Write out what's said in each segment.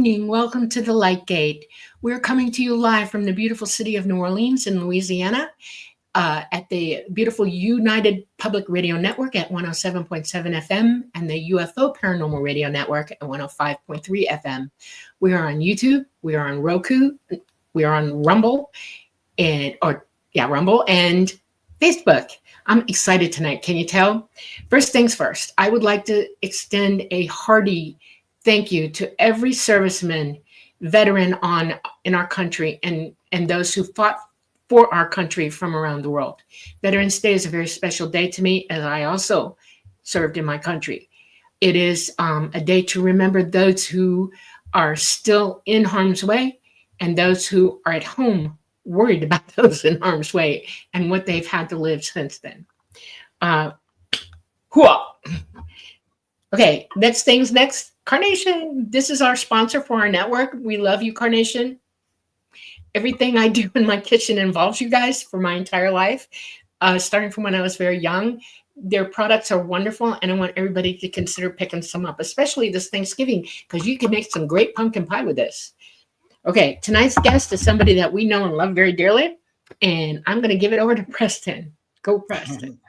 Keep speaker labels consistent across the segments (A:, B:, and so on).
A: evening. Welcome to the Light Gate. We're coming to you live from the beautiful city of New Orleans in Louisiana at the beautiful United Public Radio Network at 107.7 FM and the UFO Paranormal Radio Network at 105.3 FM. We are on YouTube. We are on Roku. We are on Rumble and Facebook. I'm excited tonight. Can you tell? First things first, I would like to extend a hearty thank you to every serviceman, veteran in our country, and those who fought for our country from around the world. Veterans Day is a very special day to me, as I also served in my country. It is a day to remember those who are still in harm's way and those who are at home worried about those in harm's way and what they've had to live since then. Okay, next. Carnation, this is our sponsor for our network. We love you, Carnation. Everything I do in my kitchen involves you guys for my entire life, starting from when I was very young. Their products are wonderful, and I want everybody to consider picking some up, especially this Thanksgiving, because you can make some great pumpkin pie with this. Okay, tonight's guest is somebody that we know and love very dearly, and I'm going to give it over to Preston. Go, Preston.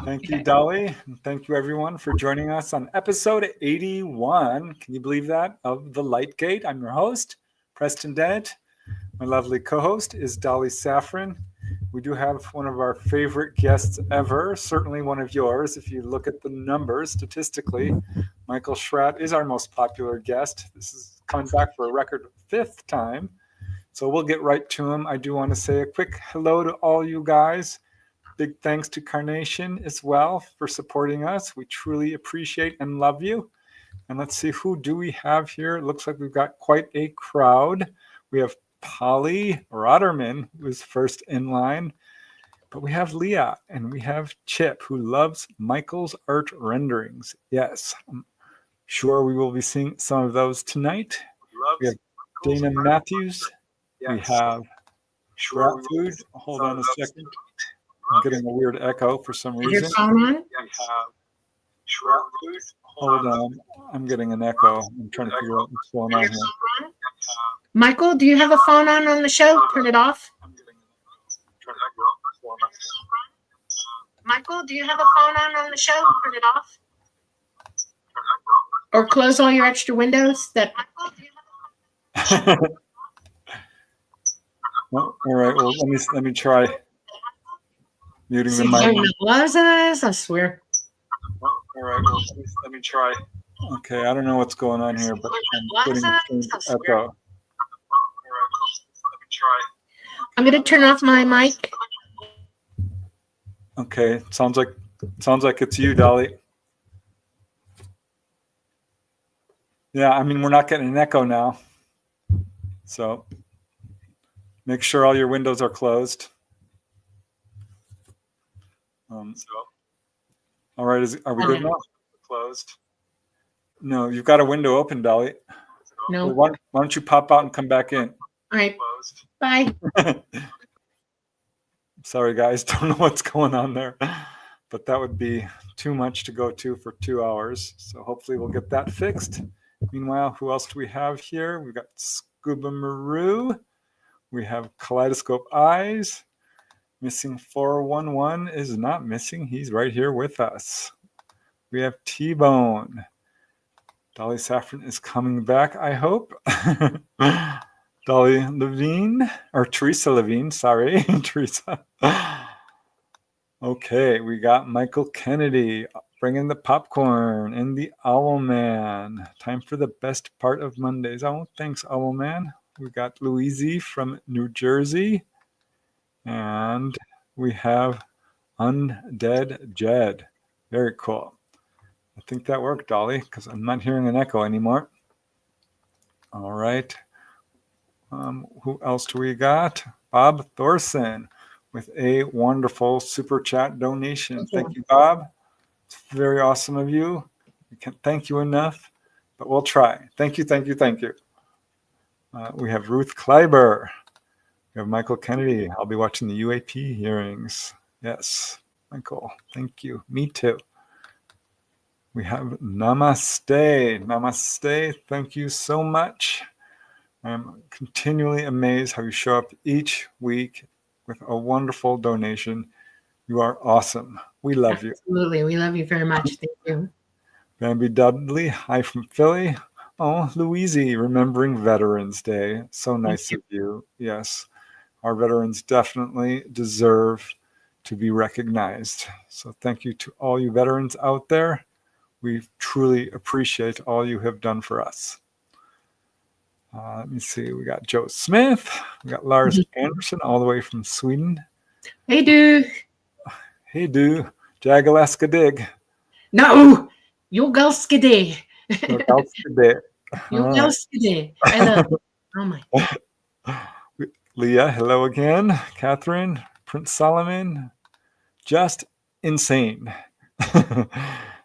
B: Thank you, Dolly. And thank you, everyone, for joining us on episode 81. Can you believe that? Of The Light Gate. I'm your host, Preston Dennett. My lovely co-host is Dolly Safran. We do have one of our favorite guests ever, certainly one of yours. If you look at the numbers statistically, Michael Schratt is our most popular guest. This is coming back for a record 5th time. So we'll get right to him. I do want to say a quick hello to all you guys. Big thanks to Carnation as well for supporting us. We truly appreciate and love you. And let's see, who do we have here? It looks like we've got quite a crowd. We have Polly Rotterman, who is first in line. But we have Leah and we have Chip, who loves Michael's art renderings. Yes, I'm sure we will be seeing some of those tonight. We have Dana Matthews. Yes. We have Rat Food. Hold on a second. I'm getting a weird echo for some reason.
A: Your phone on?
B: Hold on. I'm getting an echo. I'm trying to figure out what's going on here.
A: Michael, do you have a phone on the show? Turn it off. Michael, do you have a phone on the show? Turn it off. Or close all your extra windows.
B: Well, all right. Well, let me try. Muting the mic.
A: I swear.
B: All right, well, let me try. Okay, I don't know what's going on here, but I'm getting a echo.
A: I'm going to turn off my mic.
B: Okay, sounds like it's you, Dolly. Yeah, I mean, we're not getting an echo now. So make sure all your windows are closed. All right, are we good now? Closed. No, you've got a window open, Dolly.
A: No.
B: Well, why don't you pop out and come back in?
A: All right. Bye.
B: Sorry, guys. Don't know what's going on there. But that would be too much to go to for 2 hours. So hopefully we'll get that fixed. Meanwhile, who else do we have here? We've got Scuba Maru. We have Kaleidoscope Eyes. Missing 411 is not missing. He's right here with us. We have T-Bone. Dolly Safran is coming back, I hope. Dolly Levine, or Teresa Levine, sorry. Teresa. Okay, we got Michael Kennedy bringing the popcorn and the Owl Man. Time for the best part of Mondays. Oh, thanks, Owl Man. We got Louise from New Jersey. And we have Undead Jed. Very cool. I think that worked, Dolly, because I'm not hearing an echo anymore. All right. Who else do we got? Bob Thorson with a wonderful super chat donation. Thank you, Bob. It's very awesome of you. We can't thank you enough, but we'll try. Thank you, thank you, thank you. We have Ruth Kleiber. We have Michael Kennedy. I'll be watching the UAP hearings. Yes, Michael, thank you. Me too. We have Namaste. Namaste, thank you so much. I am continually amazed how you show up each week with a wonderful donation. You are awesome. We love you.
A: Absolutely. We love you very much. Thank you.
B: Bambi Dudley, hi from Philly. Oh, Louise, remembering Veterans Day. So nice of you. Yes, our veterans definitely deserve to be recognized. So thank you to all you veterans out there. We truly appreciate all you have done for us. Let me see. We got Joe Smith. We got Lars Anderson all the way from Sweden.
A: Hey, dude.
B: Hey, du. Jagalaska dig.
A: No, Yogalskide.
B: Jagalaska dig.
A: Yogalskide. I love it. Oh, my.
B: Leah, hello again. Catherine, Prince Solomon, just insane.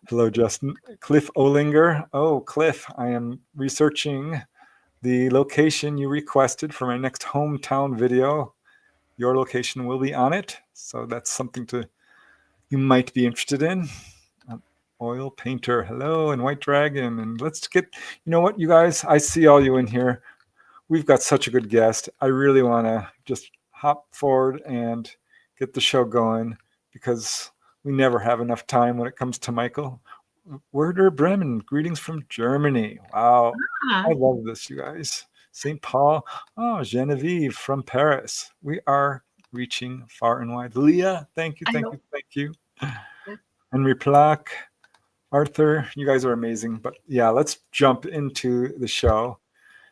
B: Hello, Justin. Cliff Olinger. Oh, Cliff, I am researching the location you requested for my next hometown video. Your location will be on it, so that's something you might be interested in. Oil Painter, hello, and White Dragon. And let's get, you know what, you guys, I see all you in here. We've got such a good guest. I really want to just hop forward and get the show going because we never have enough time when it comes to Michael. Werder Bremen, greetings from Germany. Wow. I love this, you guys. St. Paul. Oh, Genevieve from Paris. We are reaching far and wide. Leah, thank you, thank you, thank you. Henry Plack, Arthur, you guys are amazing. But yeah, let's jump into the show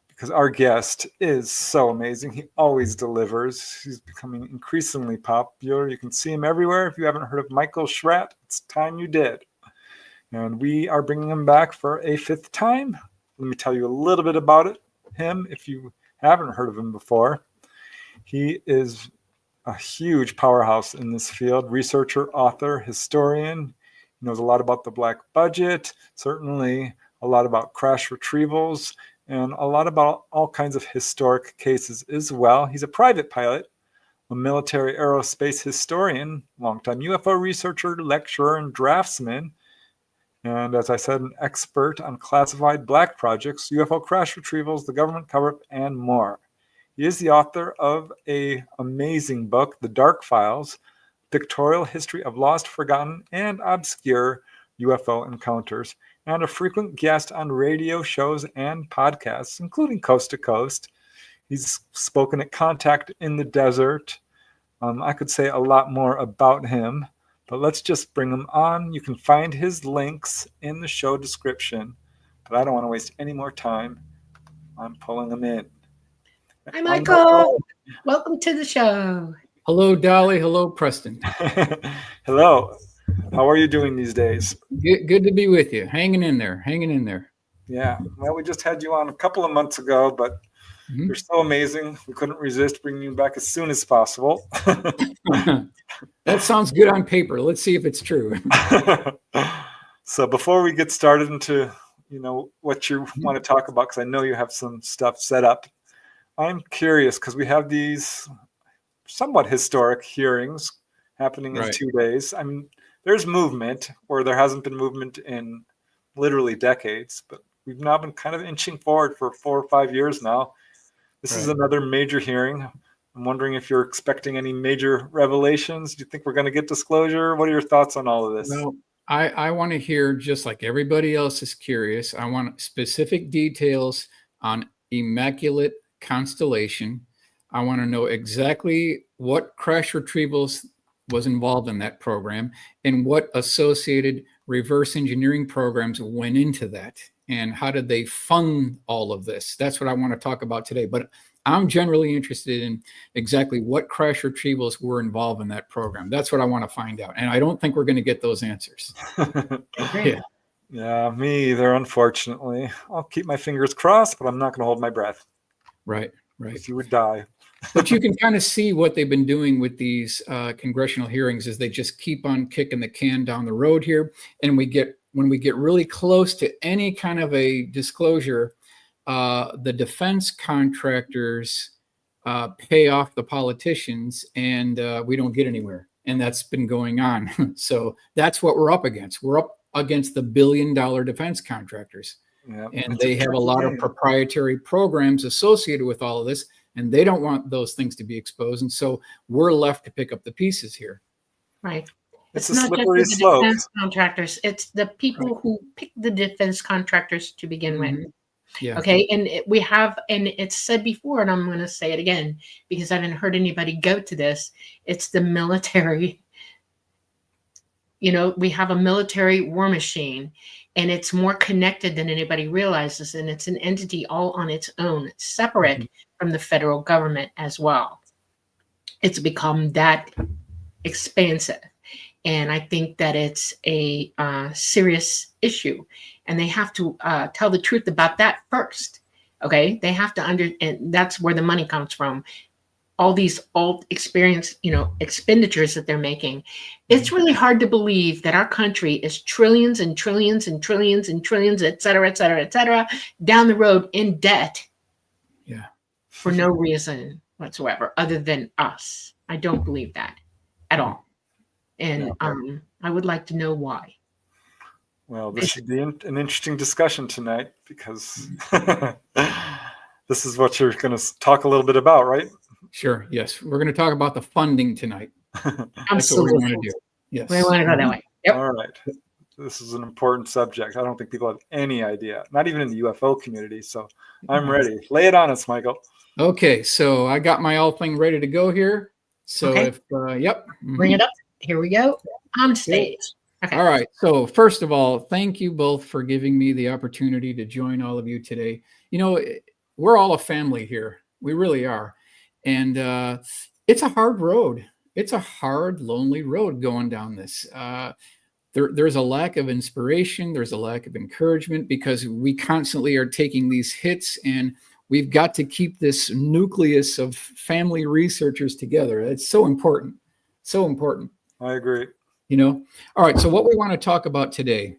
B: because our guest is so amazing. He always delivers. He's becoming increasingly popular. You can see him everywhere. If you haven't heard of Michael Schratt, it's time you did. And we are bringing him back for a 5th time. Let me tell you a little bit about him if you haven't heard of him before. He is a huge powerhouse in this field, researcher, author, historian. He knows a lot about the black budget, certainly a lot about crash retrievals, and a lot about all kinds of historic cases as well. He's a private pilot, a military aerospace historian, longtime UFO researcher, lecturer, and draftsman. And as I said, an expert on classified black projects, UFO crash retrievals, the government cover-up, and more. He is the author of an amazing book, The Dark Files, Pictorial History of Lost, Forgotten, and Obscure UFO Encounters, and a frequent guest on radio shows and podcasts, including Coast to Coast. He's spoken at Contact in the Desert. I could say a lot more about him, but let's just bring him on. You can find his links in the show description, but I don't want to waste any more time. I'm pulling him in.
A: Hi, Michael. Welcome to the show.
C: Hello, Dolly. Hello, Preston.
B: Hello. How are you doing these days?
C: Good to be with you. Hanging in there. Hanging in there.
B: Yeah. Well, we just had you on a couple of months ago, but you're so amazing. We couldn't resist bringing you back as soon as possible.
C: That sounds good on paper. Let's see if it's true.
B: So before we get started into, what you want to talk about, because I know you have some stuff set up, I'm curious because we have these somewhat historic hearings happening in 2 days. I mean, there's movement where there hasn't been movement in literally decades, but we've now been kind of inching forward for 4 or 5 years now. This is another major hearing. I'm wondering if you're expecting any major revelations. Do you think we're going to get disclosure? What are your thoughts on all of this?
C: Well, I want to hear, just like everybody else is curious, I want specific details on Immaculate Constellation. I want to know exactly what crash retrievals was involved in that program and what associated reverse engineering programs went into that and how did they fund all of this. That's what I want to talk about today. But I'm generally interested in exactly what crash retrievals were involved in that program. That's what I want to find out. And I don't think we're going to get those answers.
B: Yeah, me either, unfortunately. I'll keep my fingers crossed, but I'm not going to hold my breath.
C: Right.
B: If you would die.
C: But you can kind of see what they've been doing with these congressional hearings is they just keep on kicking the can down the road here. And when we get really close to any kind of a disclosure, the defense contractors pay off the politicians and we don't get anywhere. And that's been going on. So that's what we're up against. We're up against the $1 billion defense contractors.
B: Yeah,
C: and
B: it's a
C: they have a
B: tricky
C: lot of
B: game.
C: proprietary programs associated with all of this, and they don't want those things to be exposed. And so we're left to pick up the pieces here.
A: Right.
B: It's
A: It's
B: a
A: not just
B: slippery
A: the
B: slope.
A: defense contractors, it's the people who pick the defense contractors to begin with.
C: Mhm. Yeah.
A: Okay. And we have, and it's said before, and I'm going to say it again because I haven't heard anybody go to this. It's the military. You know, we have a military war machine, and it's more connected than anybody realizes. And it's an entity all on its own, separate from the federal government as well. It's become that expansive. And I think that it's a serious issue. And they have to tell the truth about that first. Okay. They have to and that's where the money comes from. All these alt experience, expenditures that they're making. It's really hard to believe that our country is trillions and trillions and trillions and trillions, et cetera, down the road in debt.
C: Yeah.
A: For no reason whatsoever other than us. I don't believe that at all. And I would like to know why.
B: Well, this should be an interesting discussion tonight because this is what you're going to talk a little bit about, right?
C: Sure. Yes. We're going to talk about the funding tonight. That's what we want to do. Yes.
A: We want to go that way. Yep.
B: All right. This is an important subject. I don't think people have any idea, not even in the UFO community. So I'm ready. Lay it on us, Michael.
C: Okay. So I got my all thing ready to go here. So if, yep.
A: Bring it up. Here we go. On stage. Okay.
C: All right. So first of all, thank you both for giving me the opportunity to join all of you today. We're all a family here. We really are. And it's a hard road. It's a hard, lonely road going down this. There's a lack of inspiration. There's a lack of encouragement because we constantly are taking these hits, and we've got to keep this nucleus of family researchers together. It's so important. So important.
B: I agree.
C: All right. So what we want to talk about today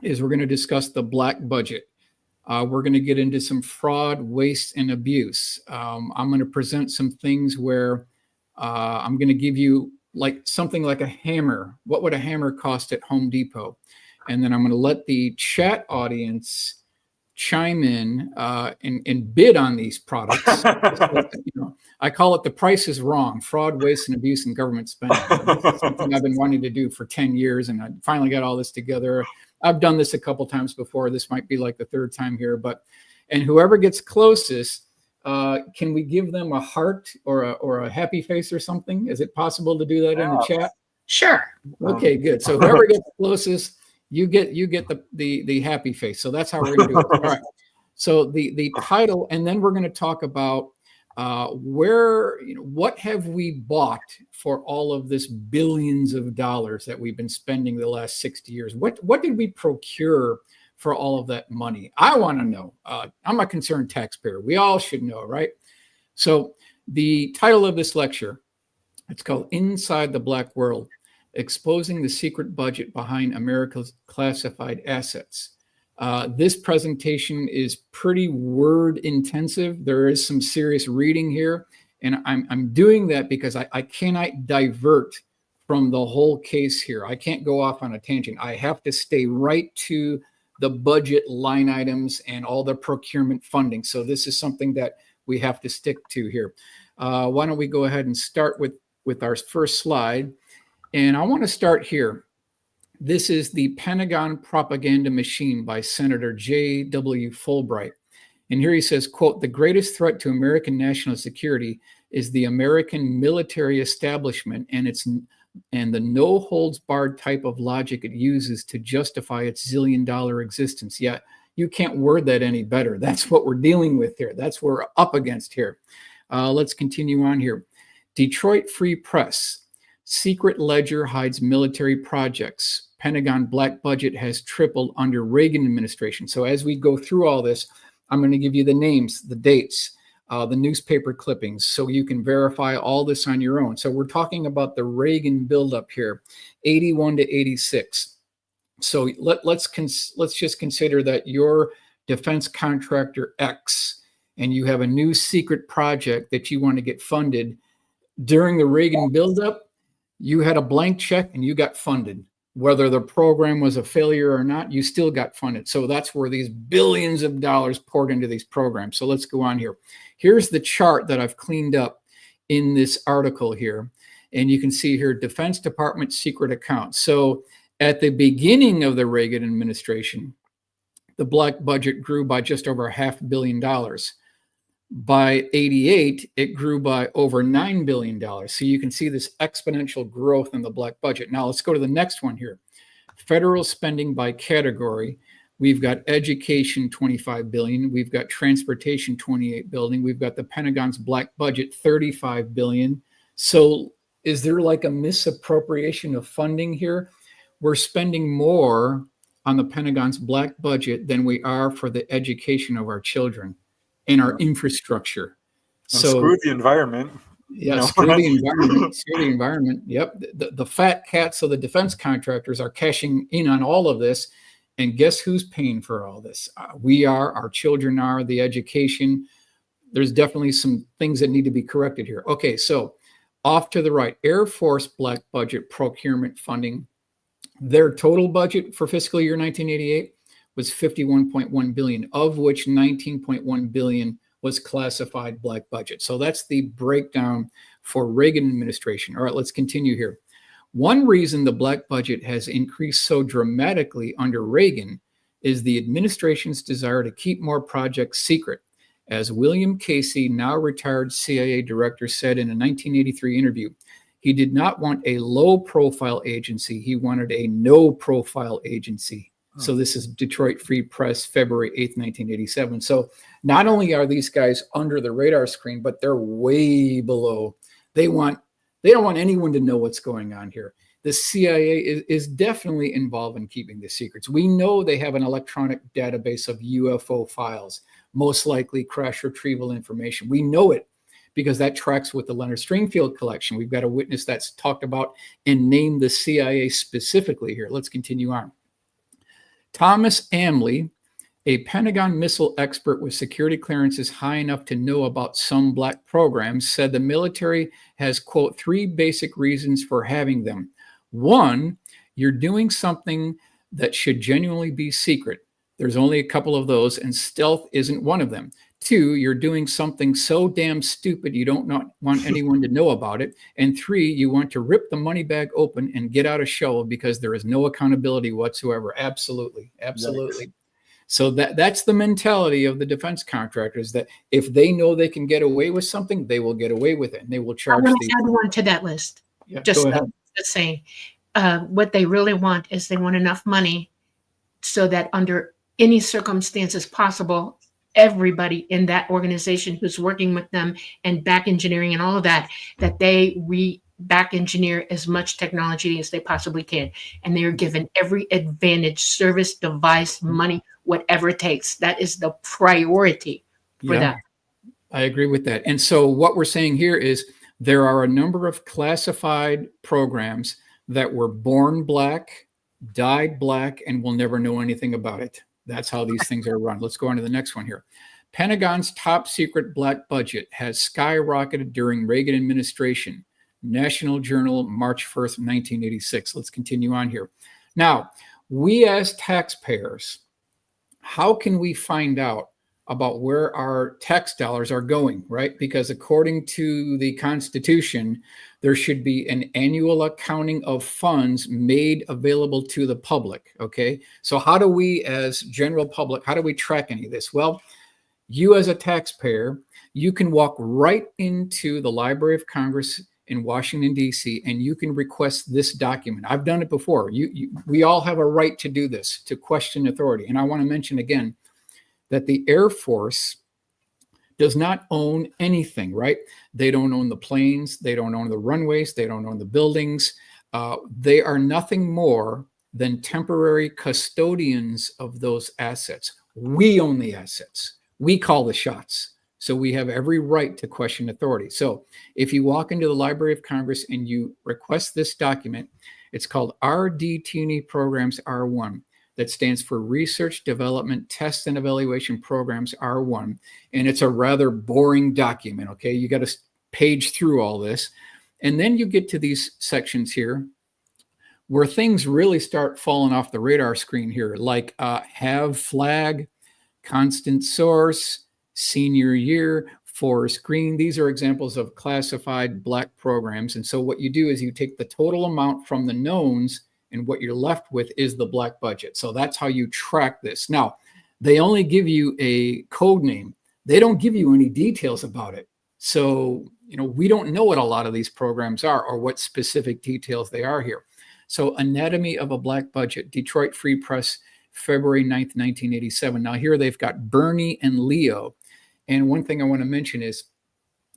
C: is we're going to discuss the black budget. We're going to get into some fraud, waste, and abuse. I'm going to present some things where I'm going to give you something like a hammer. What would a hammer cost at Home Depot? And then I'm going to let the chat audience chime in and bid on these products. I call it the price is wrong: fraud, waste, and abuse in government spending. This is something I've been wanting to do for 10 years, and I finally got all this together. I've done this a couple times before. This might be like the third time here, and whoever gets closest, can we give them a heart or a happy face or something? Is it possible to do that in the chat?
A: Sure.
C: Okay, good. So whoever gets closest, you get the happy face. So that's how we're going to do it. All right. So the title, and then we're going to talk about what have we bought for all of this billions of dollars that we've been spending the last 60 years? What did we procure for all of that money? I want to know. I'm a concerned taxpayer. We all should know, right? So the title of this lecture, it's called Inside the Black World: Exposing the Secret Budget Behind America's Classified Assets. This presentation is pretty word intensive. There is some serious reading here, and I'm doing that because I cannot divert from the whole case here. I can't go off on a tangent. I have to stay right to the budget line items and all the procurement funding. So this is something that we have to stick to here. Why don't we go ahead and start with our first slide? And I want to start here. This is the Pentagon Propaganda Machine by Senator J.W. Fulbright. And here he says, quote, "The greatest threat to American national security is the American military establishment and the no-holds-barred type of logic it uses to justify its zillion-dollar existence." Yeah, you can't word that any better. That's what we're dealing with here. That's what we're up against here. Let's continue on here. Detroit Free Press. Secret ledger hides military projects. Pentagon black budget has tripled under Reagan administration. So as we go through all this, I'm going to give you the names, the dates, the newspaper clippings, so you can verify all this on your own. So we're talking about the Reagan buildup here, 81 to 86. So let's just consider that you're defense contractor X, and you have a new secret project that you want to get funded. During the Reagan buildup, you had a blank check and you got funded. whether the program was a failure or not, you still got funded. So that's where these billions of dollars poured into these programs. So let's go on here. Here's the chart that I've cleaned up in this article here. And you can see here, Defense Department secret accounts. So at the beginning of the Reagan administration, the black budget grew by just over $500 million. By 88, it grew by over $9 billion. So you can see this exponential growth in the black budget. Now let's go to the next one here. Federal spending by category. We've got education, $25 billion. We've got transportation, $28 billion. We've got the Pentagon's black budget, $35 billion. So is there like a misappropriation of funding here? We're spending more on the Pentagon's black budget than we are for the education of our children and our infrastructure. So
B: screw the environment.
C: Yeah, screw the environment. Screw the environment. Yep. The fat cats of the defense contractors are cashing in on all of this. And guess who's paying for all this? We are, our children are, the education. There's definitely some things that need to be corrected here. Okay, so off to the right, Air Force black budget procurement funding. Their total budget for fiscal year 1988 was $51.1 billion, of which $19.1 billion was classified black budget. So that's the breakdown for Reagan administration. All right, let's continue here. One reason the black budget has increased so dramatically under Reagan is the administration's desire to keep more projects secret. As William Casey, now retired CIA director, said in a 1983 interview, he did not want a low-profile agency. He wanted a no-profile agency. So this is Detroit Free Press, February 8th, 1987. So not only are these guys under the radar screen, but they're way below. They don't want anyone to know what's going on here. The CIA is definitely involved in keeping the secrets. We know they have an electronic database of UFO files, most likely crash retrieval information. We know it because that tracks with the Leonard Stringfield collection. We've got a witness that's talked about and named the CIA specifically here. Let's continue on. Thomas Amley, a Pentagon missile expert with security clearances high enough to know about some black programs, said the military has, quote, 3 basic reasons for having them. 1, you're doing something that should genuinely be secret. There's only a couple of those, and stealth isn't one of them. 2, you're doing something so damn stupid you don't want anyone to know about it. And 3, you want to rip the money bag open and get out a shovel because there is no accountability whatsoever. Absolutely. Absolutely. Yikes. So that's the mentality of the defense contractors, that if they know they can get away with something, they will get away with it, and they will charge.
A: I want to add one to that list.
C: Yeah,
A: just saying, what they really want is they want enough money so that under any circumstances possible, everybody in that organization who's working with them and back engineering and all of that they back engineer as much technology as they possibly can. And they are given every advantage, service, device, money, whatever it takes. That is the priority for that.
C: I agree with that. And so what we're saying here is there are a number of classified programs that were born black, died black, and will never know anything about it. That's how these things are run. Let's go on to the next one here. Pentagon's top secret black budget has skyrocketed during Reagan administration. National Journal, March 1st, 1986. Let's continue on here. Now, we as taxpayers, how can we find out about where our tax dollars are going, right? Because according to the Constitution, there should be an annual accounting of funds made available to the public, okay? So how do we as general public, how do we track any of this? Well, you as a taxpayer, you can walk right into the Library of Congress in Washington, D.C., and you can request this document. I've done it before. We all have a right to do this, to question authority. And I want to mention again that the Air Force does not own anything, right? They don't own the planes. They don't own the runways. They don't own the buildings. They are nothing more than temporary custodians of those assets. We own the assets. We call the shots. So we have every right to question authority. So if you walk into the Library of Congress and you request this document, it's called RDT&E Programs R1. That stands for Research, Development, Test, and Evaluation Programs R1. And it's a rather boring document, okay? You got to page through all this. And then you get to these sections here Where things really start falling off the radar screen here, like have flag, constant source, senior year, forest green. These are examples of classified black programs. And so what you do is you take the total amount from the knowns, and what you're left with is the black budget. So that's how you track this. Now, they only give you a code name. They don't give you any details about it. So, we don't know what a lot of these programs are or what specific details they are here. So Anatomy of a Black Budget, Detroit Free Press, February 9th, 1987. Now here they've got Bernie and Leo. And one thing I want to mention is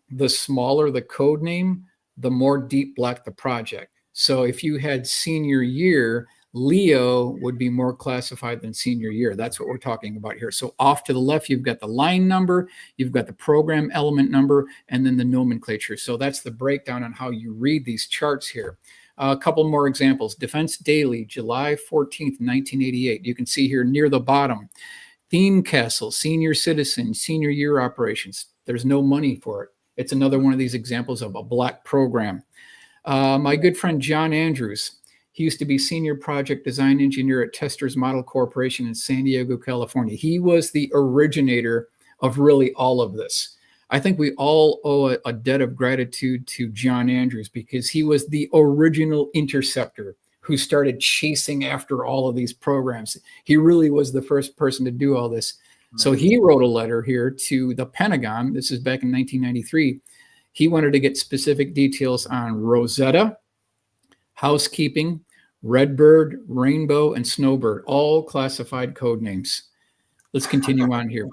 C: the smaller the code name, the more deep black the project. So if you had senior year, Leo would be more classified than senior year. That's what we're talking about here. So off to the left, you've got the line number, you've got the program element number, and then the nomenclature. So that's the breakdown on how you read these charts here. A couple more examples. Defense Daily, July 14th, 1988. You can see here near the bottom, Theme Castle, Senior Citizen, Senior Year Operations. There's no money for it. It's another one of these examples of a black program. My good friend John Andrews, he used to be Senior Project Design Engineer at Testers Model Corporation in San Diego, California. He was the originator of really all of this. I think we all owe a debt of gratitude to John Andrews because he was the original interceptor who started chasing after all of these programs. He really was the first person to do all this. So he wrote a letter here to the Pentagon. This is back in 1993. He wanted to get specific details on Rosetta, housekeeping, Redbird, Rainbow, and Snowbird, all classified code names. Let's continue on here.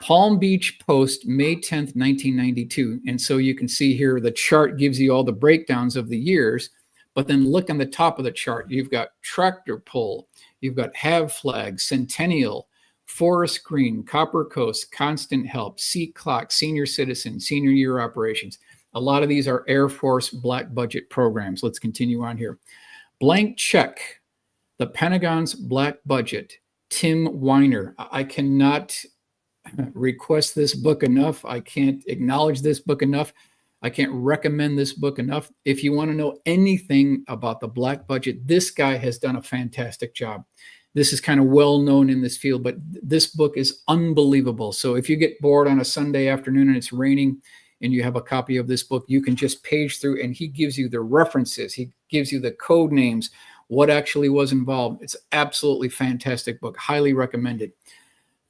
C: Palm Beach Post, May 10th, 1992. And so you can see here, the chart gives you all the breakdowns of the years, but then look on the top of the chart. You've got Tractor Pull, you've got Have Flag, Centennial, Forest Green, Copper Coast, Constant Help, Seat Clock, Senior Citizen, Senior Year Operations. A lot of these are Air Force black budget programs. Let's continue on here. Blank Check, the Pentagon's Black Budget, Tim Weiner. I cannot request this book enough. I can't acknowledge this book enough. I can't recommend this book enough. If you want to know anything about the black budget, this guy has done a fantastic job. This is kind of well known in this field, but this book is unbelievable. So if you get bored on a Sunday afternoon and it's raining and you have a copy of this book, you can just page through and he gives you the references. He gives you the code names, what actually was involved. It's absolutely fantastic book. Highly recommended.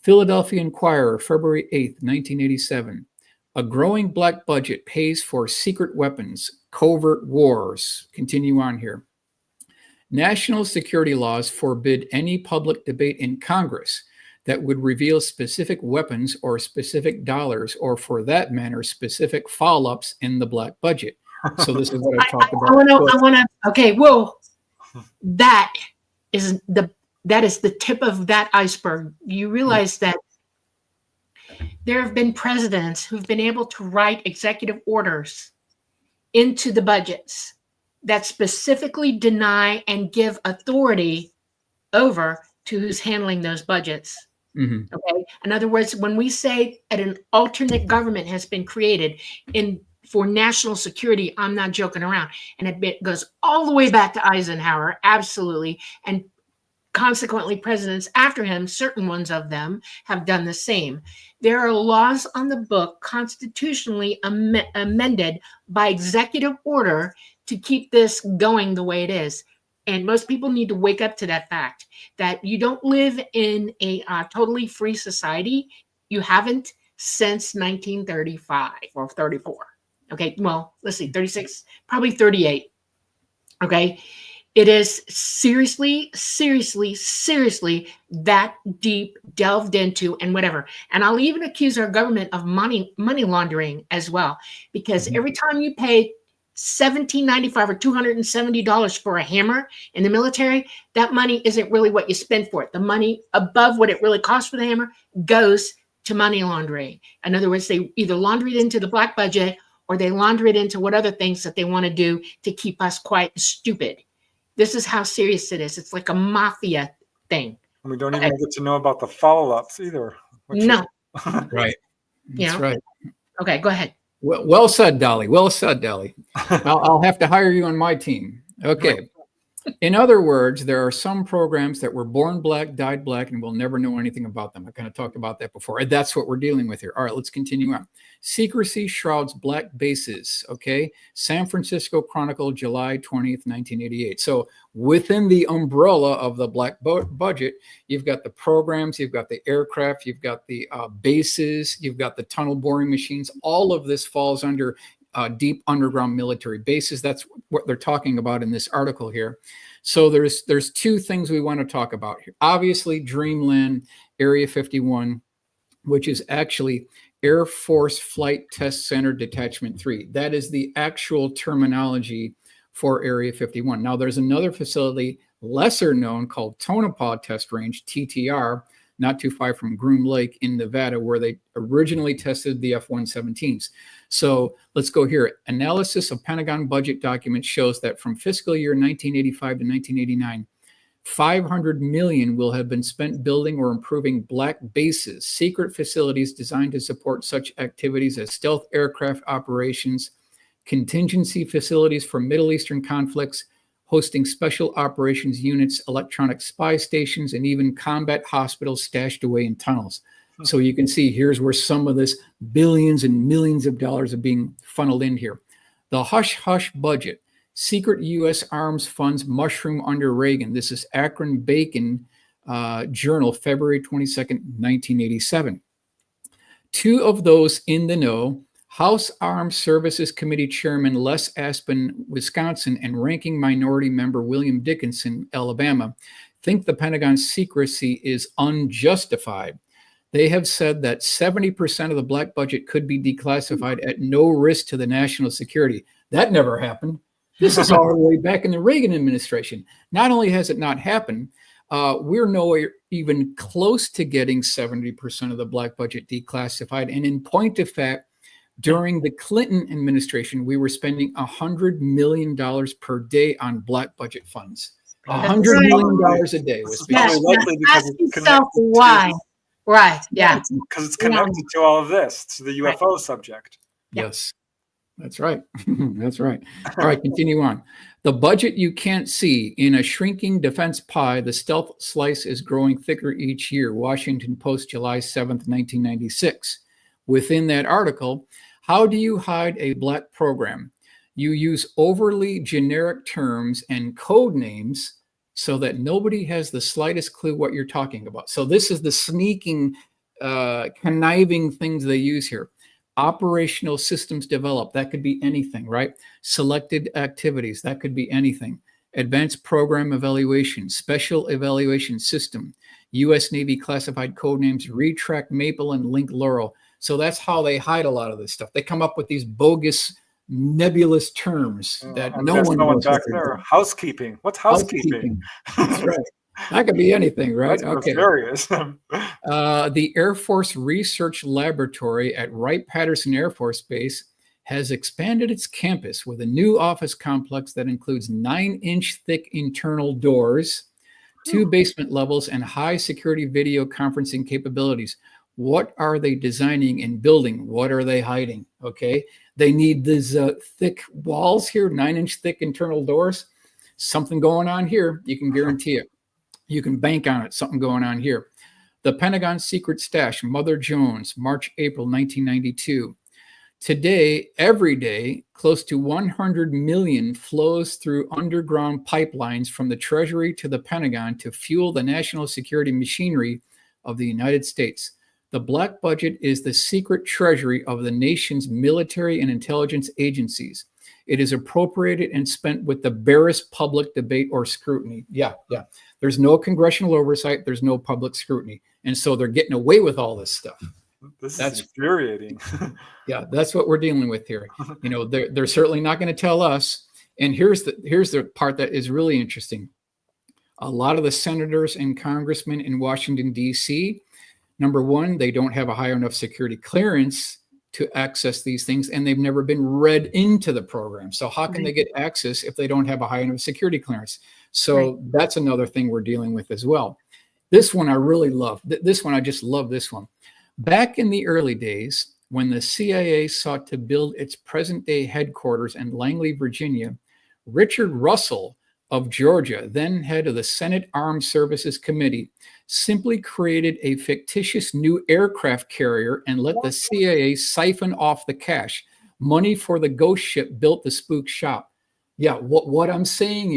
C: Philadelphia Inquirer, February 8th, 1987. A growing black budget pays for secret weapons, covert wars. Continue on here. National security laws forbid any public debate in Congress that would reveal specific weapons or specific dollars, or for that matter, specific follow-ups in the black budget. So this is what I talked about.
A: Okay, well, that is the tip of that iceberg. You realize that there have been presidents who've been able to write executive orders into the budgets that specifically deny and give authority over to who's handling those budgets. Mm-hmm. Okay. In other words, when we say that an alternate government has been created for national security, I'm not joking around. And it goes all the way back to Eisenhower. Absolutely. And consequently, presidents after him, certain ones of them, have done the same. There are laws on the book constitutionally amended by executive order to keep this going the way it is. And most people need to wake up to that fact that you don't live in a totally free society. You haven't since 1935 or 34. Okay, well, let's see, 36, probably 38. Okay, it is seriously that deep delved into and whatever. And I'll even accuse our government of money laundering as well, because every time you pay $17.95 or $270 for a hammer in the military, that money isn't really what you spend for it. The money above what it really costs for the hammer goes to money laundering. In other words, they either launder it into the black budget or they launder it into what other things that they want to do to keep us quiet and stupid. This is how serious it is. It's like a mafia thing.
B: And we don't even get to know about the follow-ups either.
A: No.
C: Right. That's right.
A: Okay, go ahead.
C: Well said, Dolly. Well said, Dolly. I'll have to hire you on my team. Okay. In other words, there are some programs that were born black, died black, and we'll never know anything about them. I kind of talked about that before. And that's what we're dealing with here. All right, let's continue on. Secrecy shrouds black bases. Okay. San Francisco Chronicle, July 20th, 1988. So within the umbrella of the black budget, you've got the programs, you've got the aircraft, you've got the bases, you've got the tunnel boring machines. All of this falls under deep underground military bases. That's what they're talking about in this article here. So there's two things we want to talk about here. Obviously, Dreamland Area 51, which is actually Air Force Flight Test Center Detachment 3. That is the actual terminology for Area 51. Now, there's another facility, lesser known, called Tonopah Test Range, TTR, not too far from Groom Lake in Nevada, where they originally tested the F-117s. So let's go here. Analysis of Pentagon budget documents shows that from fiscal year 1985 to 1989, $500 million will have been spent building or improving black bases, secret facilities designed to support such activities as stealth aircraft operations, contingency facilities for Middle Eastern conflicts, hosting special operations units, electronic spy stations, and even combat hospitals stashed away in tunnels. So you can see here's where some of this billions and millions of dollars are being funneled in here. The hush-hush budget, secret U.S. arms funds mushroom under Reagan. This is Akron Bacon Journal, February 22nd, 1987. Two of those in the know, House Armed Services Committee Chairman Les Aspin, Wisconsin, and Ranking Minority Member William Dickinson, Alabama, think the Pentagon's secrecy is unjustified. They have said that 70% of the black budget could be declassified at no risk to the national security. That never happened. This is all the way back in the Reagan administration. Not only has it not happened, we're nowhere even close to getting 70% of the black budget declassified. And in point of fact, during the Clinton administration, we were spending $100 million per day on black budget funds. $100 million a day was spent.
B: Probably likely because
A: Ask
B: it's
A: yourself
B: connected
A: why. Right. Yeah.
B: because it's connected to all of this, to the UFO subject.
C: Yes, that's right. That's right. All right, continue on. The budget you can't see. In a shrinking defense pie, the stealth slice is growing thicker each year. Washington Post, July 7th, 1996. Within that article, how do you hide a black program? You use overly generic terms and code names so that nobody has the slightest clue what you're talking about. So this is the sneaking, conniving things they use here. Operational systems developed, that could be anything, right? Selected activities, that could be anything. Advanced program evaluation, special evaluation system, U.S. Navy classified code names, Retract Maple and Link Laurel. So that's how they hide a lot of this stuff. They come up with these bogus, nebulous terms that no one knows.
B: Back there. Housekeeping. What's housekeeping?
C: That's right. That could be anything, right?
B: That's
C: okay.
B: Various.
C: The Air Force Research Laboratory at Wright-Patterson Air Force Base has expanded its campus with a new office complex that includes 9-inch thick internal doors, 2 basement levels, and high security video conferencing capabilities. What are they designing and building? What are they hiding? Okay. They need these thick walls here, 9-inch thick internal doors. Something going on here. You can guarantee it. You can bank on it. Something going on here. The Pentagon Secret Stash, Mother Jones, March, April, 1992. Today, every day, close to 100 million flows through underground pipelines from the Treasury to the Pentagon to fuel the national security machinery of the United States. The black budget is the secret treasury of the nation's military and intelligence agencies. It is appropriated and spent with the barest public debate or scrutiny. Yeah. There's no congressional oversight. There's no public scrutiny. And so they're getting away with all this stuff.
B: That's infuriating.
C: Yeah, that's what we're dealing with here. You know, they're certainly not going to tell us. And here's the part that is really interesting. A lot of the senators and congressmen in Washington, D.C., number one, they don't have a high enough security clearance to access these things, and they've never been read into the program. So how can they get access if they don't have a high enough security clearance? So that's another thing we're dealing with as well. This one I really love. This one, I just love this one. Back in the early days, when the CIA sought to build its present-day headquarters in Langley, Virginia, Richard Russell, of Georgia, then head of the Senate Armed Services Committee, simply created a fictitious new aircraft carrier and let the CIA siphon off the cash. Money for the ghost ship built the spook shop. Yeah, what I'm saying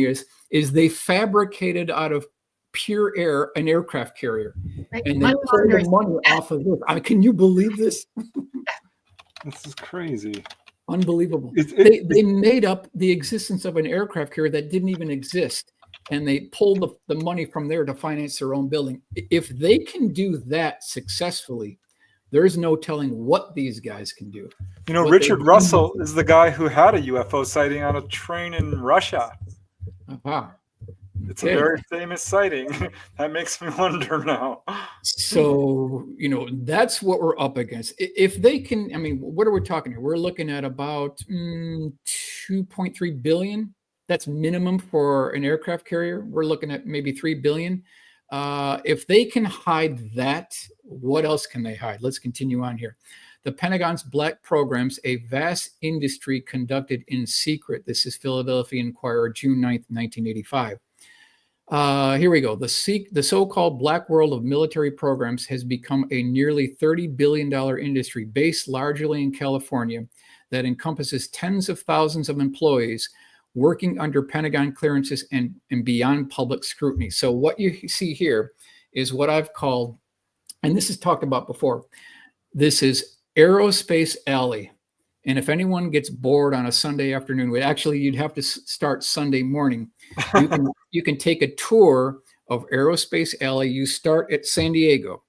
C: is they fabricated out of pure air an aircraft carrier, and they pulled the money off of this. Can you believe this?
B: This is crazy.
C: Unbelievable. They made up the existence of an aircraft carrier that didn't even exist, and they pulled the money from there to finance their own building. If they can do that successfully, there's no telling what these guys can do.
B: You know, Richard Russell is the guy who had a UFO sighting on a train in Russia.
C: Wow.
B: It's a very famous sighting. That makes me wonder now.
C: So, you know, that's what we're up against. If they can, I mean, what are we talking here? We're looking at about 2.3 billion. That's minimum for an aircraft carrier. We're looking at maybe 3 billion. If they can hide that, what else can they hide? Let's continue on here. The Pentagon's Black Programs, a vast industry conducted in secret. This is Philadelphia Inquirer, June 9th, 1985. Here we go. The so-called black world of military programs has become a nearly $30 billion industry based largely in California that encompasses tens of thousands of employees working under Pentagon clearances and beyond public scrutiny. So what you see here is what I've called, and this is talked about before, this is Aerospace Alley. And if anyone gets bored on a Sunday afternoon, you'd have to start Sunday morning. You can take a tour of Aerospace Alley. You start at San Diego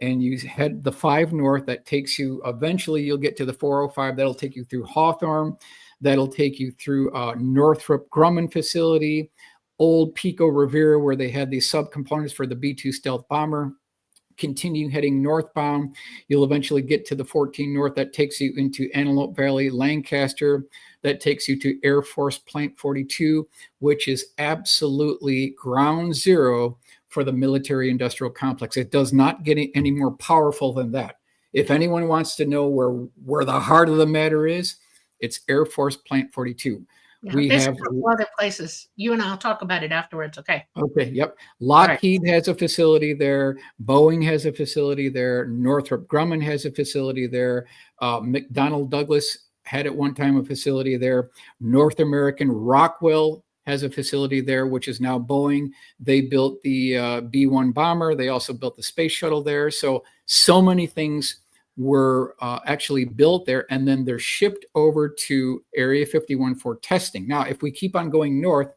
C: and you head the 5 north. That takes you, eventually you'll get to the 405. That'll take you through Hawthorne. That'll take you through Northrop Grumman facility, old Pico Rivera, where they had these subcomponents for the B-2 stealth bomber. Continue heading northbound, you'll eventually get to the 14 North. That takes you into Antelope Valley, Lancaster. That takes you to Air Force Plant 42, which is absolutely ground zero for the military-industrial complex. It does not get any more powerful than that. If anyone wants to know where the heart of the matter is, it's Air Force Plant 42.
A: Yeah, we have other places. You and I'll talk about it afterwards. Okay.
C: Okay. Yep. Lockheed has a facility there. Boeing has a facility there. Northrop Grumman has a facility there. McDonnell Douglas had at one time a facility there. North American Rockwell has a facility there, which is now Boeing. They built the B-1 bomber. They also built the space shuttle there. So many things were actually built there, and then they're shipped over to Area 51 for testing. Now, if we keep on going north,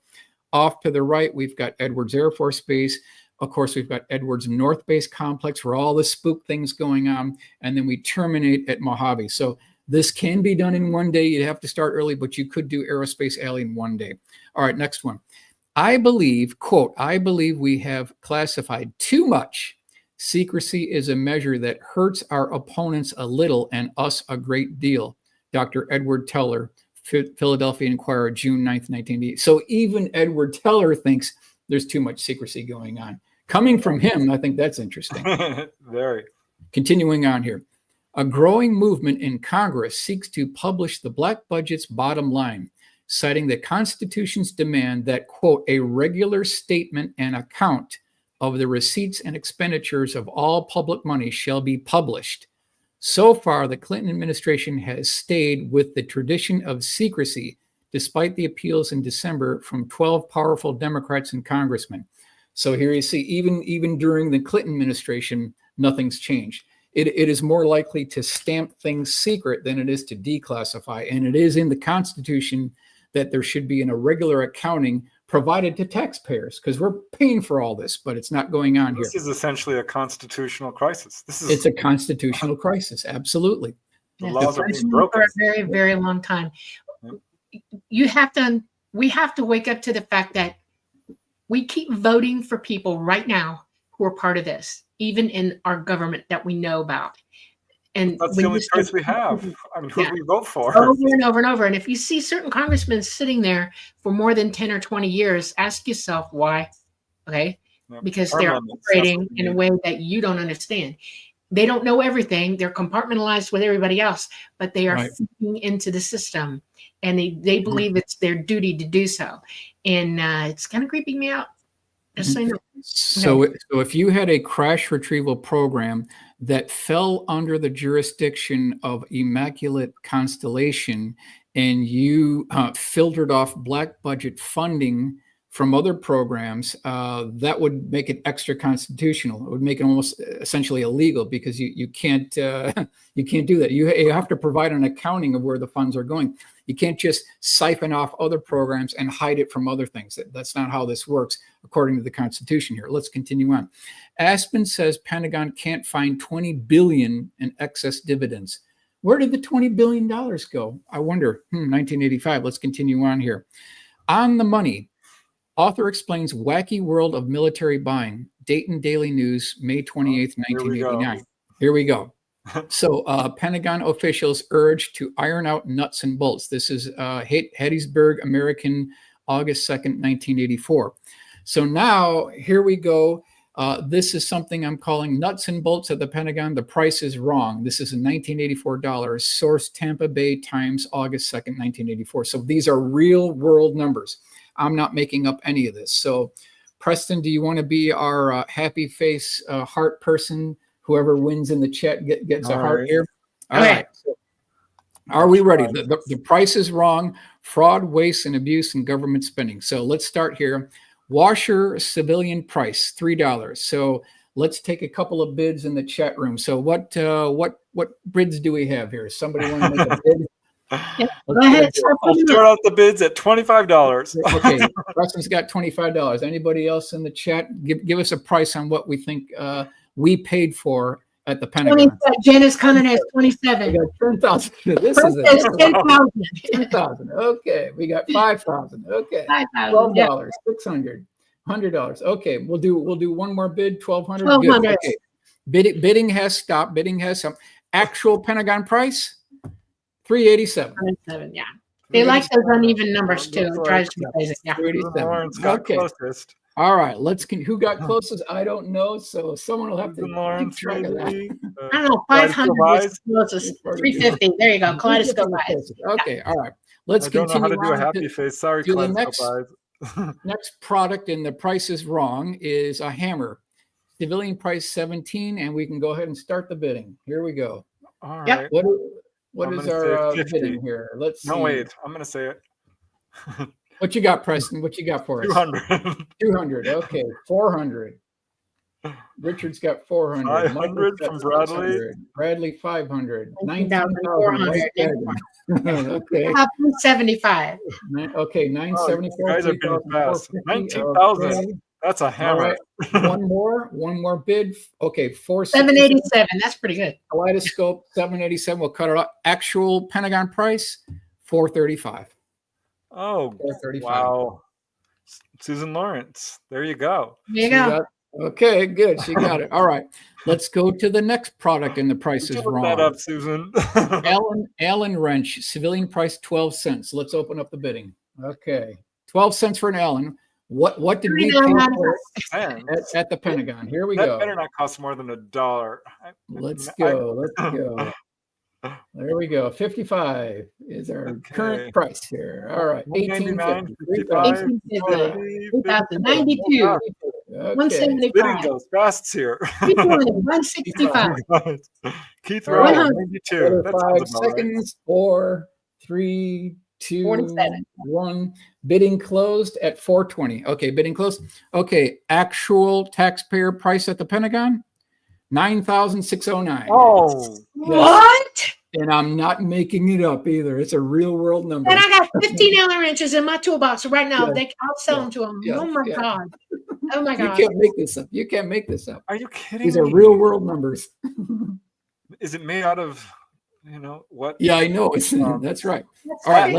C: off to the right, we've got Edwards Air Force Base. Of course, we've got Edwards North Base Complex where all the spook things going on, and then we terminate at Mojave. So this can be done in one day. You'd have to start early, but you could do Aerospace Alley in one day. All right, next one. I believe, quote, I believe we have classified too much. Secrecy is a measure that hurts our opponents a little and us a great deal. Dr. Edward Teller, Philadelphia Inquirer, June 9th, 1980. So even Edward Teller thinks there's too much secrecy going on. Coming from him, I think that's interesting.
B: Very.
C: Continuing on here. A growing movement in Congress seeks to publish the black budget's bottom line, citing the Constitution's demand that, quote, a regular statement and account of the receipts and expenditures of all public money shall be published. So far, the Clinton administration has stayed with the tradition of secrecy, despite the appeals in December from 12 powerful Democrats and congressmen. So here you see, even during the Clinton administration, nothing's changed. It is more likely to stamp things secret than it is to declassify. And it is in the Constitution that there should be an irregular accounting provided to taxpayers, because we're paying for all this, but it's not going on here.
B: This is essentially a constitutional crisis.
C: It's a constitutional crisis, absolutely.
B: The laws are being broken
A: for a very, very long time. We have to wake up to the fact that we keep voting for people right now who are part of this, even in our government that we know about. And
B: that's the only choice we have. I mean, who do we vote for?
A: Over and over and over. And if you see certain congressmen sitting there for more than 10 or 20 years, ask yourself why. Okay? Because they're operating in a way that you don't understand. They don't know everything. They're compartmentalized with everybody else, but they are
C: Right.
A: fitting into the system, and they believe it's their duty to do so. And it's kind of creeping me out. Just so you know.
C: So if you had a crash retrieval program that fell under the jurisdiction of Immaculate Constellation, and you filtered off black budget funding from other programs, that would make it extra constitutional. It would make it almost essentially illegal, because you can't you can't do that. You have to provide an accounting of where the funds are going. You can't just siphon off other programs and hide it from other things. That's not how this works, according to the Constitution here. Let's continue on. Aspen says Pentagon can't find $20 billion in excess dividends. Where did the $20 billion go? I wonder. 1985. Let's continue on here. On the money. Author explains wacky world of military buying. Dayton Daily News, May 28th, 1989. Here we go. So Pentagon officials urged to iron out nuts and bolts. This is Hattiesburg, American, August 2nd, 1984. So now here we go. This is something I'm calling nuts and bolts at the Pentagon. The price is wrong. This is in 1984 dollars. Source Tampa Bay Times, August 2nd, 1984. So these are real world numbers. I'm not making up any of this. So, Preston, do you want to be our happy face heart person? Whoever wins in the chat gets a heart here. All right. So, are we ready? The price is wrong. Fraud, waste, and abuse in government spending. So let's start here. Washer civilian price, $3. So let's take a couple of bids in the chat room. So what bids do we have here? Somebody want to make a bid?
A: Yeah, go ahead.
B: I'll start out the bids at $25.
C: Okay, Preston's got $25. Anybody else in the chat? Give us a price on what we think we paid for at the Pentagon.
A: Janice Cunningham has 27.
C: We got 10,000. This
A: First
C: is
A: is 10,000.
C: 10,000. Okay, we got 5,000. Okay,
A: $5,000.
C: $12, $600, $100. Okay, we'll do one more bid. 1,200.
A: $1,200.
C: Okay, bidding has stopped. Bidding has some actual Pentagon price. 387.
A: Yeah. They like those uneven numbers too. It drives me crazy. Yeah.
C: 387. Okay.
B: Closest.
C: All right. Who got closest? I don't know. So someone will have to keep track of that.
A: I don't know. 500 was closest. 350. There you go. Kaleidoscope eyes.
C: Okay. All right. Let's continue.
B: I don't know how to do a happy face. Sorry, Kaleidoscope eyes.
C: Next product, and the price is wrong, is a hammer. Civilian price 17, and we can go ahead and start the bidding. Here we go.
B: All right.
C: What is our bidding here? Let's see.
B: No, wait. I'm going to say it.
C: What you got, Preston? What you got for us?
B: 200.
C: 200. Okay. 400. Richard's got 400.
B: 500 from Bradley.
C: 600. Bradley 500.
A: 19,400.
C: Okay.
A: 75.
C: Okay. 974.
B: You guys are being fast. 19,000. Okay. That's a hammer.
C: Right. One more bid. Okay,
A: 787. That's pretty good.
C: Kaleidoscope 787. We'll cut it off. Actual Pentagon price 435.
B: Oh, 435. Wow. Susan Lawrence. There you go.
A: There you go.
C: Okay, good. She got it. All right. Let's go to the next product, and the price is wrong.
B: Look that up, Susan.
C: Allen wrench, civilian price 12 cents. Let's open up the bidding. Okay. 12 cents for an Allen. What did we pay for at the Pentagon? Here we go.
B: That better not cost more than $1.
C: Let's go. There we go. 55 is our current price here. All right. 1850.
A: 3,092. 175.
B: Bidding goes fast here.
A: 165.
B: Keith Rowe, 92.
C: 5 seconds. 4, 3, 2,
A: 47.
C: 1. Bidding closed at 420. Okay, bidding closed. Okay, actual taxpayer price at the Pentagon, 9,609.
B: Oh,
C: yes.
A: What?
C: And I'm not making it up either. It's a real world number.
A: And I got 15 Allen wrenches in my toolbox right now. I'll sell them to them. Oh my God. Oh my God.
C: You can't make this up. You can't make this up.
B: Are you kidding?
C: These are real world numbers.
B: Is it made out of, what?
C: Yeah, I know. That's right. All right,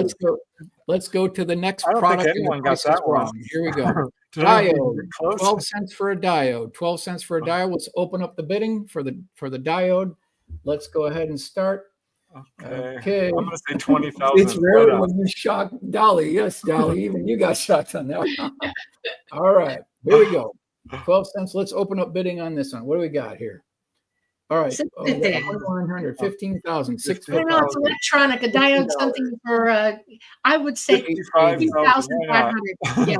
C: let's go to the next product.
B: I don't think anyone got that wrong.
C: Here we go. Diode. 12 cents for a diode. 12 cents for a diode. Let's open up the bidding for the diode. Let's go ahead and start. Okay.
B: I'm going to say 20,000.
C: It's rare when you shock Dolly. Yes, Dolly. Even you got shocked on that one. All right. Here we go. 12 cents. Let's open up bidding on this one. What do we got here? All right.
A: 650.
C: 100, 15,000,
A: I don't know, it's electronic, a diode, something for, I would say
B: 55,000.
A: 2,500. Yeah.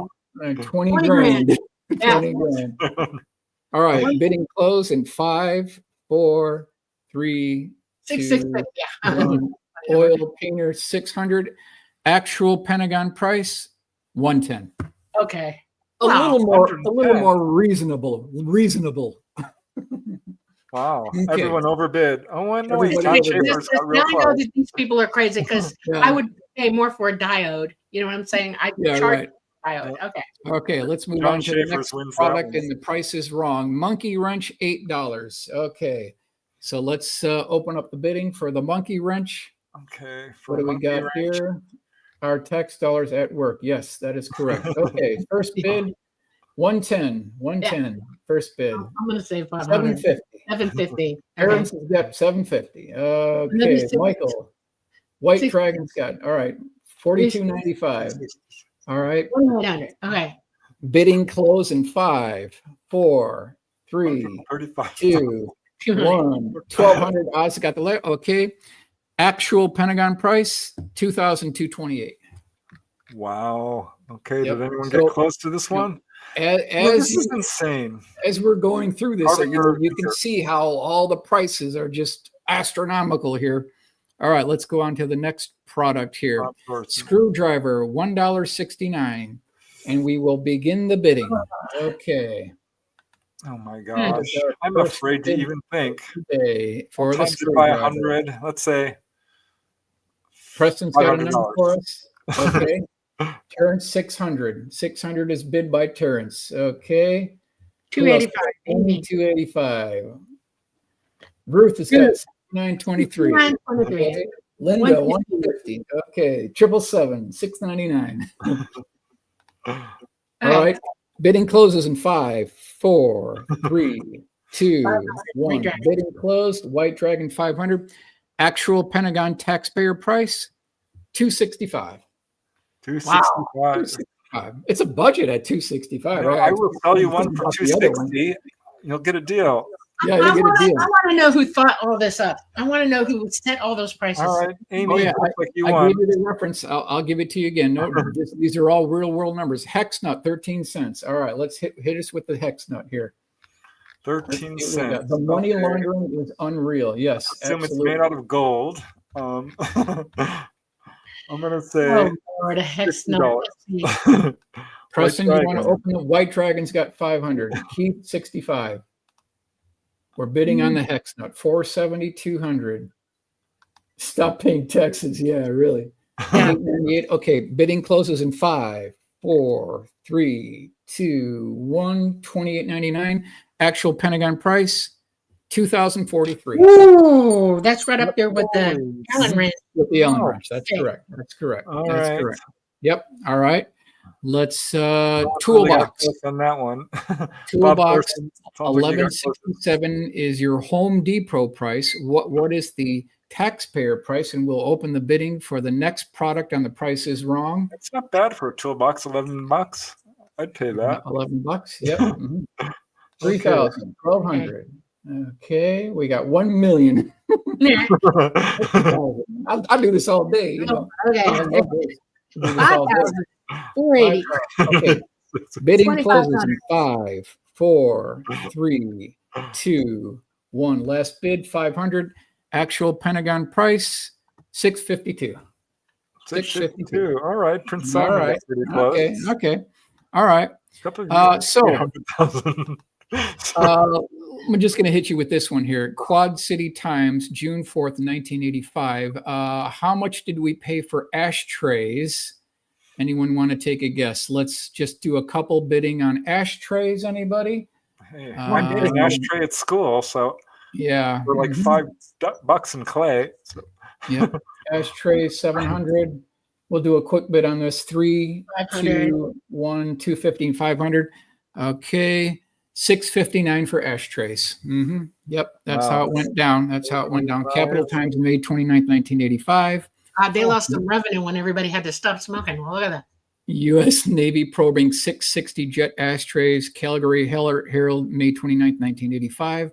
C: 20
A: 20
C: grand.
A: Yeah.
C: 20 grand. All right. Bidding close in 5, 4, 3, 2,
A: 650. Yeah.
C: 1. Oil painter 600. Actual Pentagon price 110.
A: Okay.
C: A
A: Wow.
C: little more reasonable.
B: Wow.
C: Okay.
B: Everyone overbid. Oh, no, wait.
C: Everybody
B: John
C: overbid.
B: Schaefer's got
A: Now
B: real
A: I know
B: close.
A: that these people are crazy because
C: Yeah.
A: I would pay more for a diode. You know what I'm saying? I
C: Yeah,
A: charge
C: right.
A: a diode. Okay.
C: Okay, let's move
B: John
C: on to the
B: Schaefer's
C: next
B: wins that
C: product,
B: one.
C: and the price is wrong. Monkey wrench, $8. Okay, so let's open up the bidding for the monkey wrench.
B: Okay.
C: What do we
B: monkey
C: got
B: wrench.
C: here? Our tax dollars at work. Yes, that is correct. Okay, first bid, 110. 110. First bid.
A: I'm going to say 500.
C: 750.
A: 750.
C: Terrence has got 750. Okay,
A: Another six-
C: Michael. White
A: six-
C: Dragon's got, all right, 42.95. All right.
A: 1,800. Okay.
C: Bidding close in 5, 4, 3,
B: 35.
C: 2,
A: 200.
C: 1. 1,200 odds got the letter. Okay. Actual Pentagon price, 2,228.
B: Wow. Okay.
C: Yep.
B: Did anyone
C: So-
B: get close to this one?
C: As,
B: This is insane.
C: as we're going through this,
B: Harder-
C: you can see how all the prices are just astronomical here. All right, let's go on to the next product here. Screwdriver, $1.69. And we will begin the bidding. Okay.
B: Oh my gosh.
C: Our
B: I'm
C: first
B: afraid to
C: bid
B: even think.
C: today for the
B: Times it by
C: screwdriver.
B: 100. Let's say
C: Preston's got a number
B: $500.
C: for us. Okay. Terrence, 600. 600 is bid by Terrence. Okay.
A: 285.
C: Amy, 285. Ruth has got 923.
A: 923.
C: Okay. Linda, 150. Okay. 777, 699. All right. Bidding closes in 5, 4, 3, 2, 1.
A: Dragon.
C: Bidding closed. White Dragon 500. Actual Pentagon taxpayer price, 265.
B: 265.
C: It's a budget at 265, right?
B: I will sell you one for
C: About the other one.
B: 260. You'll get a deal.
C: Yeah,
A: I
C: you get a
A: want
C: deal.
A: to know who thought all this up. I want to know who set all those prices.
B: All right, Amy,
C: Oh, yeah,
B: looks like you
C: I
B: won.
C: gave you the reference. I'll give it to you again. No, these are all real world numbers. Hex nut, 13 cents. All right, let's hit us with the hex nut here.
B: 13 cents.
C: The money
B: Okay.
C: laundering is unreal. Yes,
B: Assume
C: absolutely.
B: it's made out of gold. I'm gonna say
A: Oh, Lord, a hex nut.
B: $50.
A: Let's see.
C: Preston,
B: White
C: you want to
B: Dragon.
C: open the White Dragon's got 500. Keith, 65. We're bidding on the hex nut, 470, 200. Stop paying taxes. Yeah, really. 898. Okay, bidding closes in 5, 4, 3, 2, 1. 28.99. Actual Pentagon price, 2,043.
A: Ooh, that's right up there with the Allen wrench.
C: With the Allen
B: Wow.
C: wrench. That's
A: Okay.
C: correct. That's correct.
B: All
C: That's
B: right.
C: correct. Yep. All right. Let's
B: Really got
C: toolbox.
B: close on that one. Bob
C: Toolbox
B: Thorson, sounds like you got close.
C: 1167 is your Home Depot price. What is the taxpayer price? And we'll open the bidding for the next product on the Price is Wrong.
B: It's not bad for a toolbox. $11. I'd pay that.
C: $11. Yep. Mhm. 3,000, 1,200. Okay, we got 1 million.
A: Yeah.
C: I'll do this all day. You know.
A: Okay.
C: I love this. I'll do this all day.
A: 5,000. 480.
C: Okay. Bidding
A: 2,500.
C: closes in 5, 4, 3, 2, 1. Last bid, 500. Actual Pentagon price, 652.
B: 652. All right, Prince
C: All
B: Simon.
C: right.
B: Pretty close.
C: Okay. Okay. All right.
B: Couple of
C: So
B: 800,000.
C: I'm just going to hit you with this one here. Quad City Times, June 4th, 1985. How much did we pay for ashtrays? Anyone want to take a guess? Let's just do a couple bidding on ashtrays. Anybody?
B: Hey, I made an ashtray at school, so
C: Yeah.
B: for like $5 in clay. So.
C: Yeah. Ashtray 700. We'll do a quick bid on this. 3,
A: 500.
C: 2, 1, 215, 500. Okay. 659 for ashtrays. Yep. That's how it went down. That's how it went down. Capital Times, May 29th, 1985.
A: They lost some revenue when everybody had to stop smoking. Well, look at that.
C: U.S. Navy probing 660 jet ashtrays. Calgary Herald, May 29th, 1985.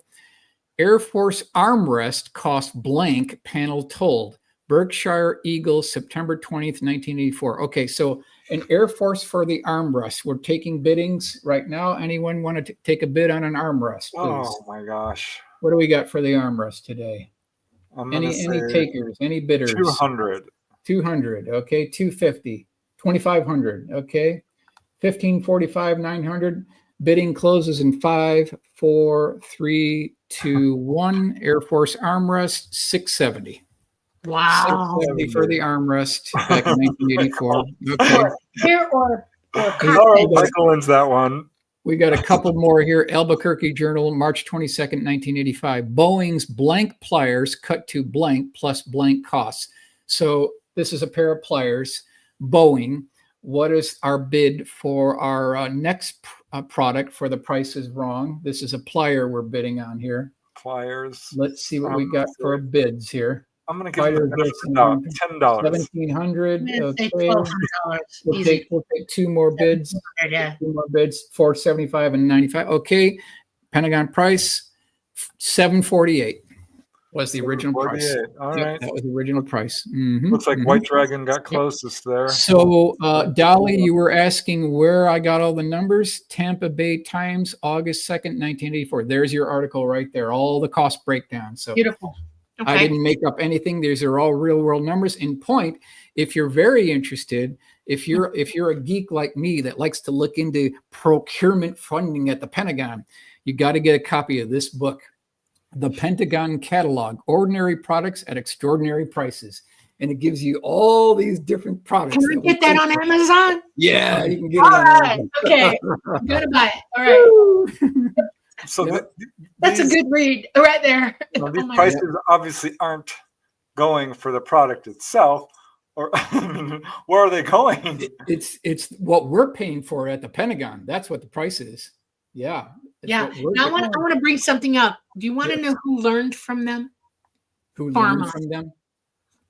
C: Air Force armrest cost blank, panel told. Berkshire Eagle, September 20th, 1984. Okay, so an Air Force for the armrest. We're taking biddings right now. Anyone want to take a bid on an armrest, please?
B: Oh my gosh.
C: What do we got for the armrest today?
B: I'm gonna
C: Any
B: say
C: takers, any bidders?
B: 200.
C: 200, okay. 250, 2,500, okay. 1545, 900. Bidding closes in 5, 4, 3, 2, 1. Air Force armrest, 670.
A: Wow.
C: 670 for the armrest back in 1984. Okay.
A: Here or
B: All right, Michael wins that one.
C: We got a couple more here. Albuquerque Journal, March 22nd, 1985. Boeing's blank pliers cut to blank plus blank costs. So this is a pair of pliers. Boeing. What is our bid for our next product for the price is wrong? This is a plier we're bidding on here.
B: Pliers.
C: Let's see what we got for bids here.
B: I'm going to give you $10.
C: $1,700. Okay.
A: $1,200.
C: We'll take two more bids.
A: Yeah.
C: Two more bids, $475 and $95. Okay. Pentagon price, $748 was the original price.
B: All
C: Yep,
B: right.
C: that was the original price. Mhm,
B: Looks like
C: mhm.
B: White Dragon got closest there.
C: So, Dolly, you were asking where I got all the numbers. Tampa Bay Times, August 2nd, 1984. There's your article right there, all the cost breakdown. So
A: Beautiful. Okay.
C: I didn't make up anything. These are all real world numbers. In point, if you're very interested, if you're a geek like me that likes to look into procurement funding at the Pentagon, you got to get a copy of this book, The Pentagon Catalog: Ordinary Products at Extraordinary Prices. And it gives you all these different products.
A: Can we get that on Amazon?
C: Yeah, you can get
A: All
C: it on
A: right.
C: Amazon.
A: Okay. Gotta buy it. All right.
B: So
A: That's a good read right there.
B: These
A: Oh my
B: prices obviously aren't going for the product itself, or where are they going?
C: It's what we're paying for at the Pentagon. That's what the price is. Yeah.
A: Yeah. Now I want to bring something up. Do you want to know who learned from them?
C: Who
A: Pharma.
C: learned from them?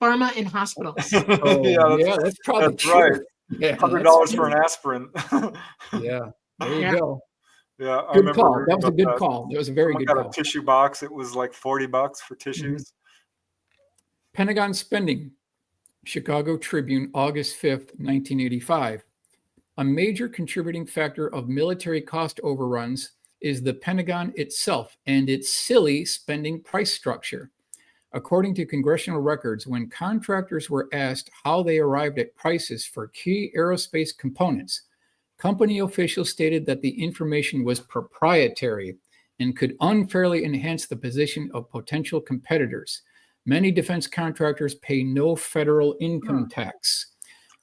A: Pharma and hospitals.
C: Oh, that's probably
B: that's
C: true.
B: right.
C: Yeah,
B: $100 for an aspirin.
C: Yeah, there you
A: Yeah.
C: go.
B: Yeah, I
C: Good
B: remember
C: call.
B: reading
C: That was a
B: about
C: good
B: that.
C: call. That was a very
B: Someone
C: good
B: got
C: call.
B: a tissue box. It was like $40 for tissues.
C: Pentagon spending. Chicago Tribune, August 5th, 1985. A major contributing factor of military cost overruns is the Pentagon itself and its silly spending price structure. According to congressional records, when contractors were asked how they arrived at prices for key aerospace components, company officials stated that the information was proprietary and could unfairly enhance the position of potential competitors. Many defense contractors pay no federal income tax.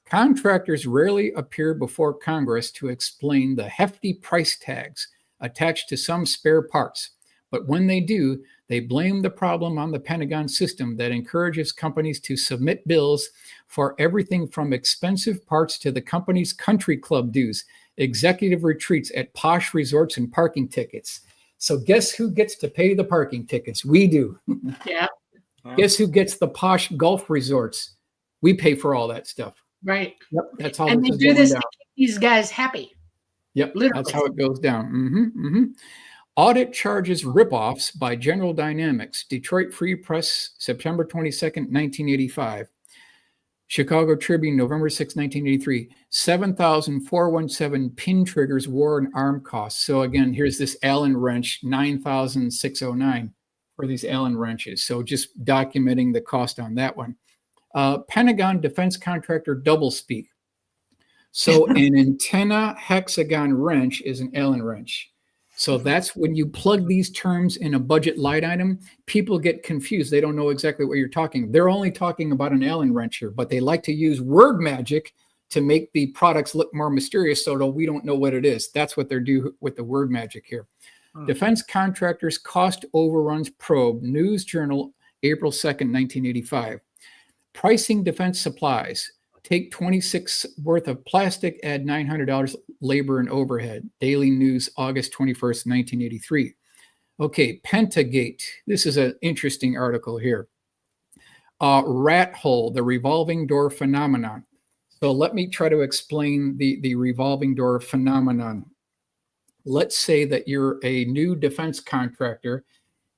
C: Contractors rarely appear before Congress to explain the hefty price tags attached to some spare parts. But when they do, they blame the problem on the Pentagon system that encourages companies to submit bills for everything from expensive parts to the company's country club dues, executive retreats at posh resorts, and parking tickets. So guess who gets to pay the parking tickets? We do.
A: Yeah.
C: Guess who gets the posh golf resorts? We pay for all that stuff.
A: Right.
C: Yep, that's how
A: And they
C: this is
A: do
C: going
A: this
C: down.
A: to keep these guys happy.
C: Yep,
A: Literally.
C: that's how it goes down. Audit charges ripoffs by General Dynamics. Detroit Free Press, September 22nd, 1985. Chicago Tribune, November 6, 1983. 7,417 pin triggers wore an arm cost. So again, here's this Allen wrench, 9,609 for these Allen wrenches. So just documenting the cost on that one. Pentagon defense contractor doublespeak. So an antenna hexagon wrench is an Allen wrench. So that's when you plug these terms in a budget line item, people get confused. They don't know exactly what you're talking. They're only talking about an Allen wrench here, but they like to use word magic to make the products look more mysterious so that we don't know what it is. That's what they're doing with the word magic here. Defense contractors cost overruns probe, News Journal, April 2nd, 1985. Pricing defense supplies. Take 26 worth of plastic, add $900 labor and overhead. Daily News, August 21st, 1983. Okay, Pentagate. This is an interesting article here. Rat hole, the revolving door phenomenon. So let me try to explain the revolving door phenomenon. Let's say that you're a new defense contractor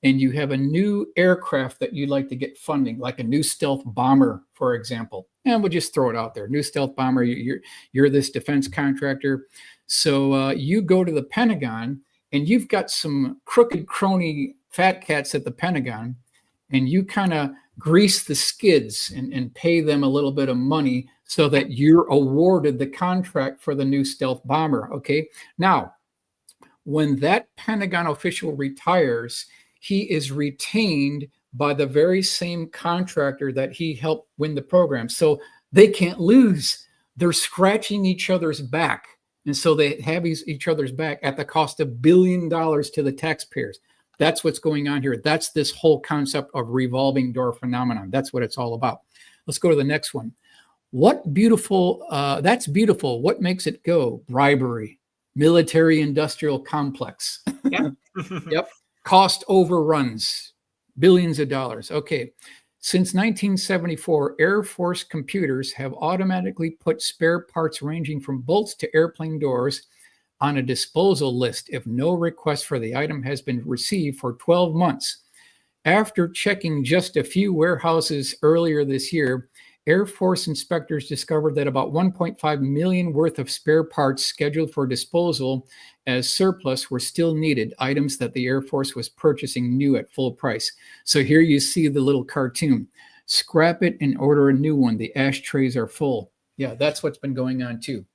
C: and you have a new aircraft that you'd like to get funding, like a new stealth bomber, for example, and we'll just throw it out there, new stealth bomber, you're this defense contractor. So you go to the Pentagon and you've got some crooked crony fat cats at the Pentagon, and you kind of grease the skids and pay them a little bit of money so that you're awarded the contract for the new stealth bomber. Okay. Now, when that Pentagon official retires, he is retained by the very same contractor that he helped win the program. So they can't lose. They're scratching each other's back. And so they have each other's back at the cost of $1 billion to the taxpayers. That's what's going on here. That's this whole concept of revolving door phenomenon. That's what it's all about. Let's go to the next one. What beautiful, that's beautiful. What makes it go? Bribery, military industrial complex.
A: Yep.
C: Yep. Cost overruns, billions of dollars. Okay. Since 1974, Air Force computers have automatically put spare parts ranging from bolts to airplane doors on a disposal list if no request for the item has been received for 12 months. After checking just a few warehouses earlier this year, Air Force inspectors discovered that about 1.5 million worth of spare parts scheduled for disposal as surplus were still needed, items that the Air Force was purchasing new at full price. So here you see the little cartoon. Scrap it and order a new one. The ashtrays are full. Yeah, that's what's been going on too.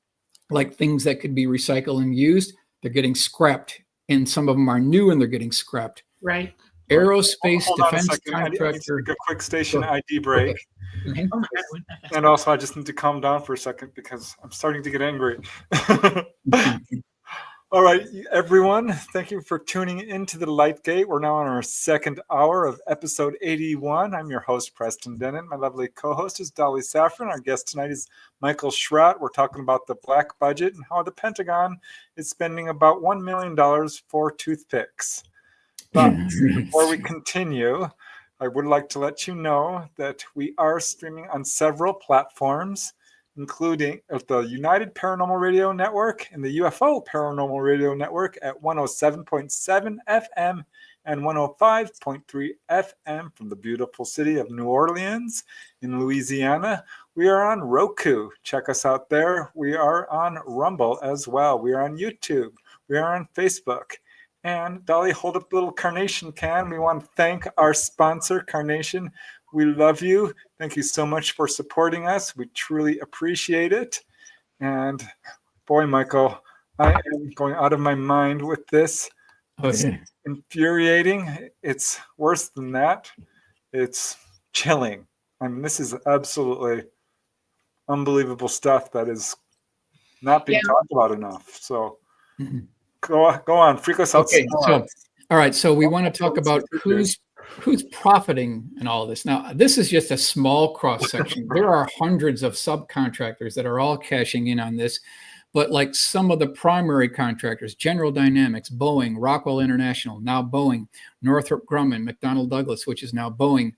C: Like things that could be recycled and used, they're getting scrapped. And some of them are new and they're getting scrapped.
A: Right.
C: Aerospace
B: Hold on a
C: defense
B: second. I need to
C: contractor.
B: take a quick station ID break.
C: Okay. Mhm.
A: Oh my God.
B: And also, I just need to calm down for a second because I'm starting to get angry. All right, everyone. Thank you for tuning into the Light Gate. We're now on our second hour of episode 81. I'm your host, Preston Dennett. My lovely co-host is Dolly Saffron. Our guest tonight is Michael Schratt. We're talking about the black budget and how the Pentagon is spending about $1 million for toothpicks. But before we continue, I would like to let you know that we are streaming on several platforms, including the United Paranormal Radio Network and the UFO Paranormal Radio Network at 107.7 FM and 105.3 FM from the beautiful city of New Orleans in Louisiana. We are on Roku. Check us out there. We are on Rumble as well. We are on YouTube. We are on Facebook. And Dolly, hold up the little carnation can. We want to thank our sponsor, Carnation. We love you. Thank you so much for supporting us. We truly appreciate it. And boy, Michael, I am going out of my mind with this. It's infuriating. It's worse than that. It's chilling. I mean, this is absolutely unbelievable stuff that is not being talked about enough. So go on, freak us out.
C: Okay, so all right, so we want to talk about who's profiting in all this. Now, this is just a small cross section. There are hundreds of subcontractors that are all cashing in on this, but like some of the primary contractors, General Dynamics, Boeing, Rockwell International, now Boeing, Northrop Grumman, McDonnell Douglas, which is now Boeing.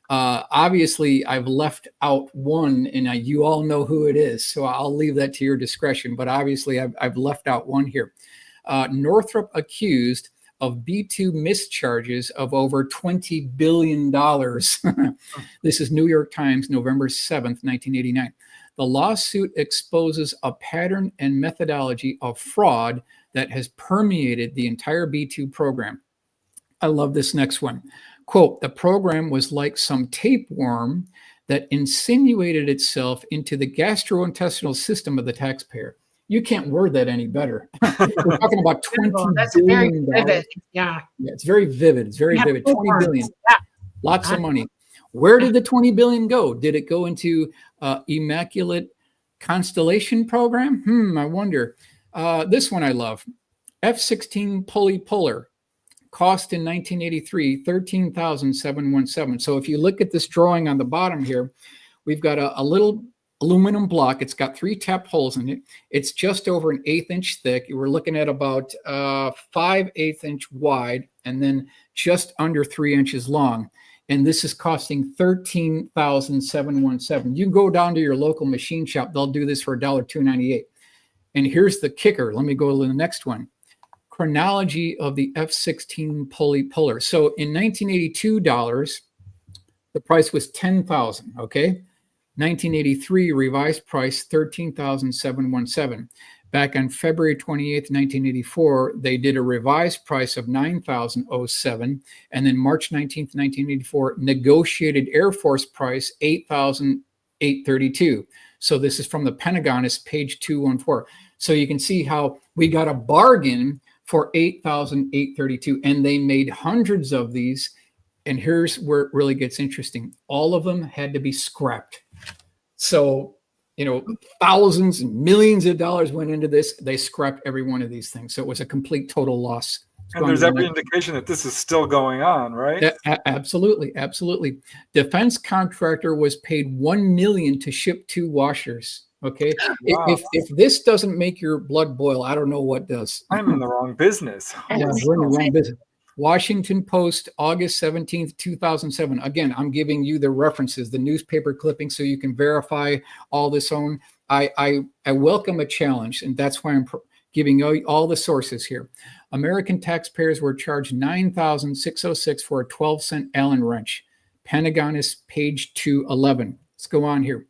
C: Obviously, I've left out one, and you all know who it is, so I'll leave that to your discretion. But obviously, I've left out one here. Northrop accused of B-2 mischarges of over $20 billion. This is New York Times, November 7th, 1989. The lawsuit exposes a pattern and methodology of fraud that has permeated the entire B-2 program. I love this next one. Quote, the program was like some tapeworm that insinuated itself into the gastrointestinal system of the taxpayer. You can't word that any better. We're talking about $20
A: That's
C: billion.
A: very vivid. Yeah.
C: Yeah, it's very vivid. It's very vivid. 20 billion.
A: Yeah.
C: Lots of money. Where did the 20 billion go? Did it go into Immaculate Constellation program? I wonder. This one I love. F-16 pulley puller. Cost in 1983, $13,717. So if you look at this drawing on the bottom here, we've got a little aluminum block. It's got 3 tapped holes in it. It's just over an 1/8 inch thick. We're looking at about 5/8 inch wide and then just under 3 inches long. And this is costing $13,717. You can go down to your local machine shop. They'll do this for $298. And here's the kicker. Let me go to the next one. chronology of the F-16 pulley puller. So in 1982 dollars, the price was $10,000, okay? 1983 revised price $13,717. Back on February 28th, 1984, they did a revised price of $9,007. And then March 19th, 1984, negotiated Air Force price $8,832. So this is from the Pentagon, it's page 214. So you can see how we got a bargain for $8,832, and they made hundreds of these. And here's where it really gets interesting. All of them had to be scrapped. So, you know, thousands and millions of dollars went into this. They scrapped every one of these things. So it was a complete total loss.
B: And there's every indication that this is still going on, right?
C: Yeah, absolutely. Absolutely. Defense contractor was paid $1 million to ship 2 washers. Okay.
B: Wow.
C: If this doesn't make your blood boil, I don't know what does.
B: I'm in the wrong business.
C: Yeah, we're in the wrong business. Washington Post, August 17th, 2007. Again, I'm giving you the references, the newspaper clippings, so you can verify all this on. I welcome a challenge, and that's why I'm giving you all the sources here. American taxpayers were charged $9,606 for a 12-cent Allen wrench. Pentagon is page 211. Let's go on here.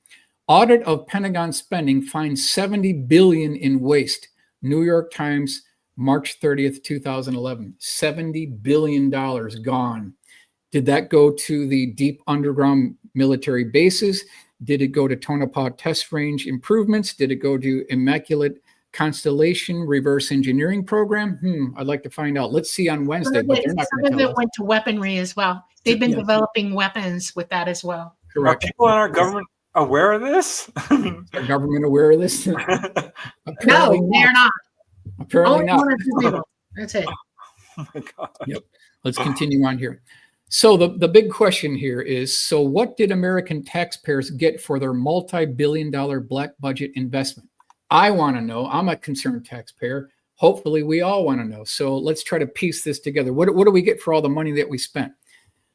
C: Audit of Pentagon spending finds $70 billion in waste. New York Times, March 30th, 2011, $70 billion gone. Did that go to the deep underground military bases? Did it go to Tonopah test range improvements? Did it go to Immaculate Constellation reverse engineering program? I'd like to find out. Let's see on Wednesday, but they're not going to tell us. Some of
A: it went to weaponry as well. They've been developing weapons with that as well.
B: Correct. Are people in our government aware of this?
C: Is our government aware of this?
A: No, they're not.
C: Apparently not.
A: That's it.
B: Oh my God.
C: Yep. Let's continue on here. So the big question here is, so what did American taxpayers get for their multi-billion-dollar black budget investment? I want to know. I'm a concerned taxpayer. Hopefully we all want to know. So let's try to piece this together. What do we get for all the money that we spent?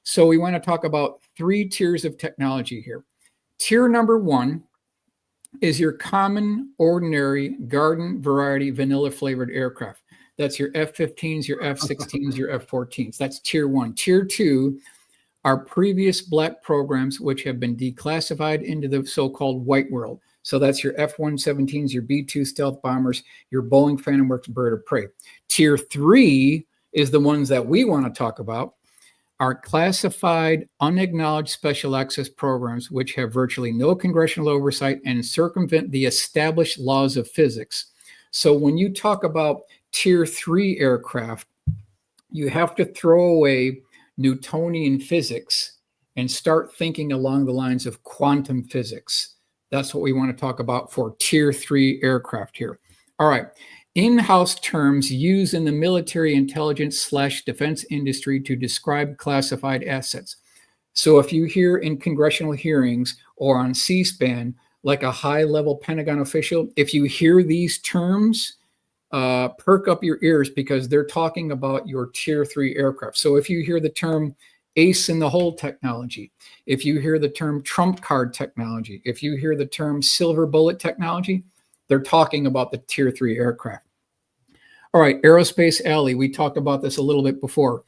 C: So we want to talk about 3 tiers of technology here. Tier number 1 is your common, ordinary, garden variety, vanilla flavored aircraft. That's your F-15s, your F-16s, your F-14s. That's tier 1. Tier 2 are previous black programs which have been declassified into the so-called white world. So that's your F-117s, your B-2 stealth bombers, your Boeing Phantom Works bird of prey. Tier 3 is the ones that we want to talk about, are classified, unacknowledged special access programs which have virtually no congressional oversight and circumvent the established laws of physics. So when you talk about tier 3 aircraft, you have to throw away Newtonian physics and start thinking along the lines of quantum physics. That's what we want to talk about for tier 3 aircraft here. All right. In-house terms used in the military intelligence / defense industry to describe classified assets. So if you hear in congressional hearings or on C-SPAN, like a high-level Pentagon official, if you hear these terms, perk up your ears because they're talking about your tier 3 aircraft. So if you hear the term ace in the hole technology, if you hear the term trump card technology, if you hear the term silver bullet technology, they're talking about the tier 3 aircraft. All right, Aerospace Alley. We talked about this a little bit before.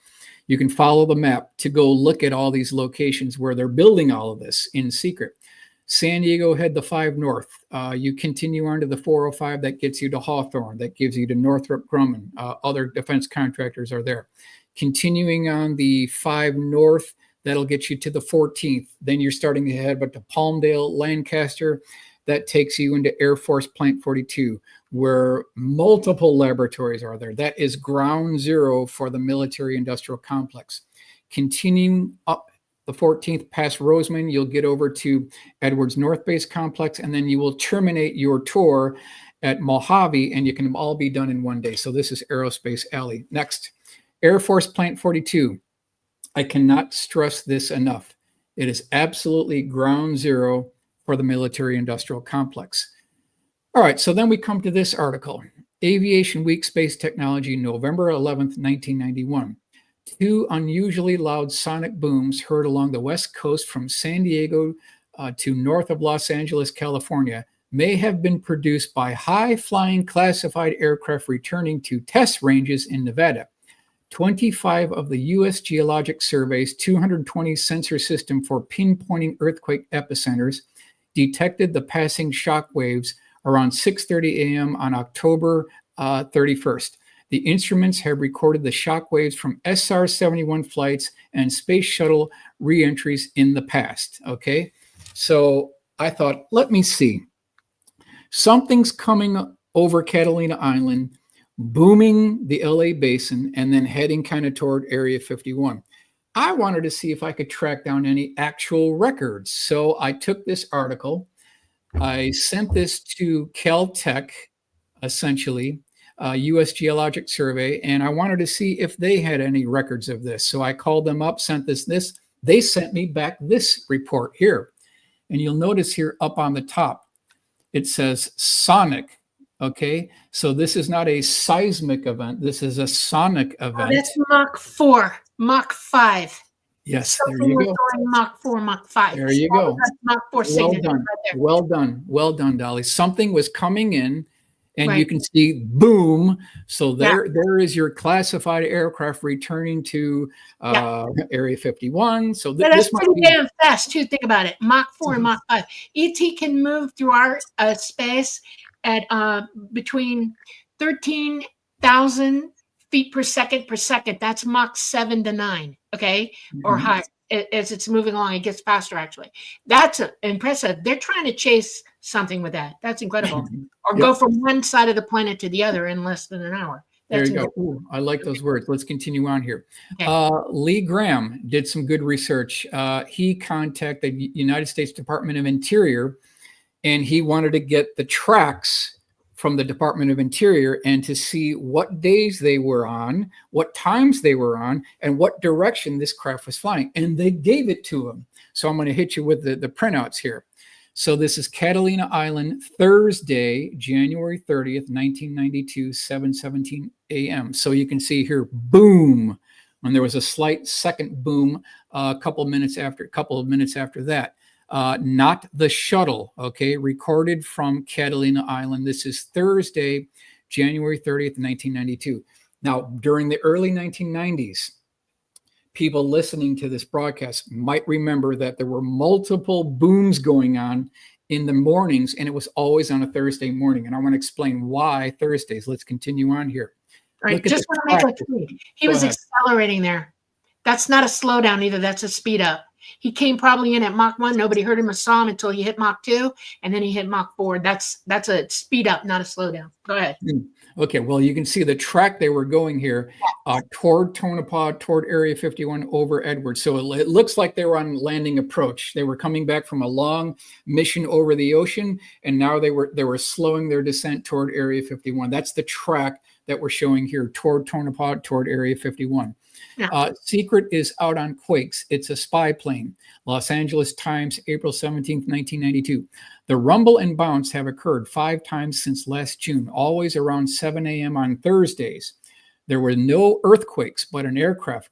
C: You can follow the map to go look at all these locations where they're building all of this in secret. San Diego had the 5 North. You continue on to the 405 that gets you to Hawthorne, that gives you to Northrop Grumman. Other defense contractors are there. Continuing on the 5 North, that'll get you to the 14th. Then you're starting to head but to Palmdale, Lancaster. That takes you into Air Force Plant 42, where multiple laboratories are there. That is ground zero for the military industrial complex. Continuing up the 14th past Roseman, you'll get over to Edwards North Base Complex, and then you will terminate your tour at Mojave, and you can all be done in one day. So this is Aerospace Alley. Next, Air Force Plant 42. I cannot stress this enough. It is absolutely ground zero for the military industrial complex. All right, so then we come to this article. Aviation Week Space Technology, November 11th, 1991. 2 unusually loud sonic booms heard along the west coast from San Diego to north of Los Angeles, California. may have been produced by high-flying classified aircraft returning to test ranges in Nevada. 25 of the U.S. Geologic Survey's 220 sensor system for pinpointing earthquake epicenters detected the passing shock waves around 6:30 a.m. on October 31st. The instruments have recorded the shock waves from SR-71 flights and space shuttle reentries in the past. Okay, so I thought, let me see. Something's coming over Catalina Island, booming the LA basin, and then heading kind of toward Area 51. I wanted to see if I could track down any actual records. So I took this article, I sent this to Caltech, essentially, U.S. Geologic Survey, and I wanted to see if they had any records of this. So I called them up, sent this. They sent me back this report here. And you'll notice here up on the top, it says sonic. Okay, so this is not a seismic event. This is a sonic event.
A: That's Mach 4, Mach 5.
C: Yes,
A: Something
C: there you
A: was
C: go.
A: going Mach 4, Mach 5.
C: There you go.
A: That's Mach 4
C: Well
A: signature
C: done.
A: right there.
C: Well done. Well done, Dolly. Something was coming in, and you
A: Right.
C: can see boom. So there is your classified aircraft returning to Area 51. So
A: But that's
C: this might
A: pretty
C: be
A: damn fast, too. Think about it. Mach 4 and Mach 5. ET can move through our space at between 13,000 feet per second. That's Mach 7 to 9, okay? Or higher. As it's moving along, it gets faster, actually. That's impressive. They're trying to chase something with that. That's incredible. Or go from one side of the planet to the other in less than an hour.
C: There
A: That's
C: you go. Ooh, I like those words. Let's continue on here.
A: Okay.
C: Lee Graham did some good research. He contacted the United States Department of Interior, and he wanted to get the tracks from the Department of Interior and to see what days they were on, what times they were on, and what direction this craft was flying. And they gave it to him. So I'm going to hit you with the printouts here. So this is Catalina Island, Thursday, January 30th, 1992, 7:17 a.m. So you can see here, boom. And there was a slight second boom a couple of minutes after that. Not the shuttle, okay, recorded from Catalina Island. This is Thursday, January 30th, 1992. Now, during the early 1990s, people listening to this broadcast might remember that there were multiple booms going on in the mornings, and it was always on a Thursday morning. And I want to explain why Thursdays. Let's continue on here.
A: All right, just want to make a tweet. He was accelerating there. That's not a slowdown either. That's a speed up. He came probably in at Mach 1. Nobody heard him or saw him until he hit Mach 2, and then he hit Mach 4. That's a speed up, not a slowdown. Go ahead.
C: Okay, well, you can see the track they were going here toward Tonopah, toward Area 51 over Edwards. So it looks like they were on landing approach. They were coming back from a long mission over the ocean, and now they were slowing their descent toward Area 51. That's the track that we're showing here toward Tonopah, toward Area 51.
A: Yeah.
C: Secret is out on quakes. It's a spy plane. Los Angeles Times, April 17th, 1992. The rumble and bounce have occurred 5 times since last June, always around 7 a.m. on Thursdays. There were no earthquakes, but an aircraft,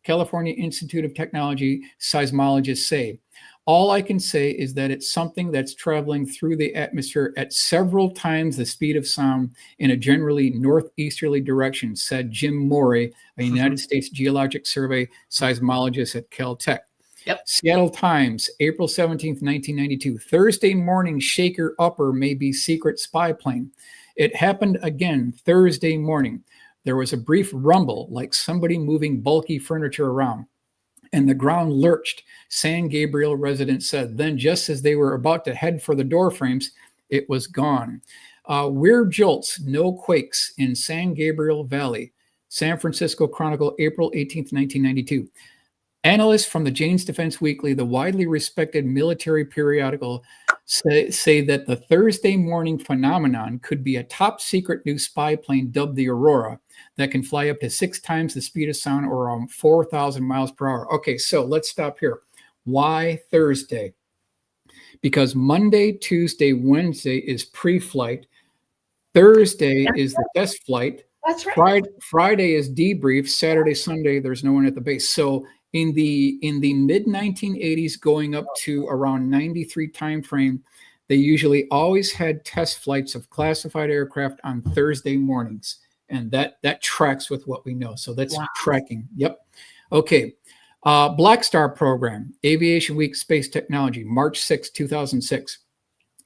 C: California Institute of Technology seismologists say. All I can say is that it's something that's traveling through the atmosphere at several times the speed of sound in a generally northeasterly direction, said Jim Morey, a United States Geologic Survey seismologist at Caltech.
A: Yep.
C: Seattle Times, April 17th, 1992. Thursday morning shaker upper may be secret spy plane. It happened again Thursday morning. There was a brief rumble, like somebody moving bulky furniture around, and the ground lurched, San Gabriel residents said. Then, just as they were about to head for the door frames, it was gone. Weird jolts, no quakes in San Gabriel Valley. San Francisco Chronicle, April 18th, 1992. Analysts from the Jane's Defense Weekly, the widely respected military periodical, say that the Thursday morning phenomenon could be a top secret new spy plane dubbed the Aurora that can fly up to 6 times the speed of sound, or around 4,000 miles per hour. Okay, so let's stop here. Why Thursday? Because Monday, Tuesday, Wednesday is pre-flight. Thursday is the test flight.
A: That's right.
C: Friday is debrief. Saturday, Sunday, there's no one at the base. So in the mid 1980s, going up to around 93 time frame, They usually always had test flights of classified aircraft on Thursday mornings. And that tracks with what we know. So that's tracking. Yep. Okay. Blackstar program, Aviation Week Space Technology, March 6, 2006.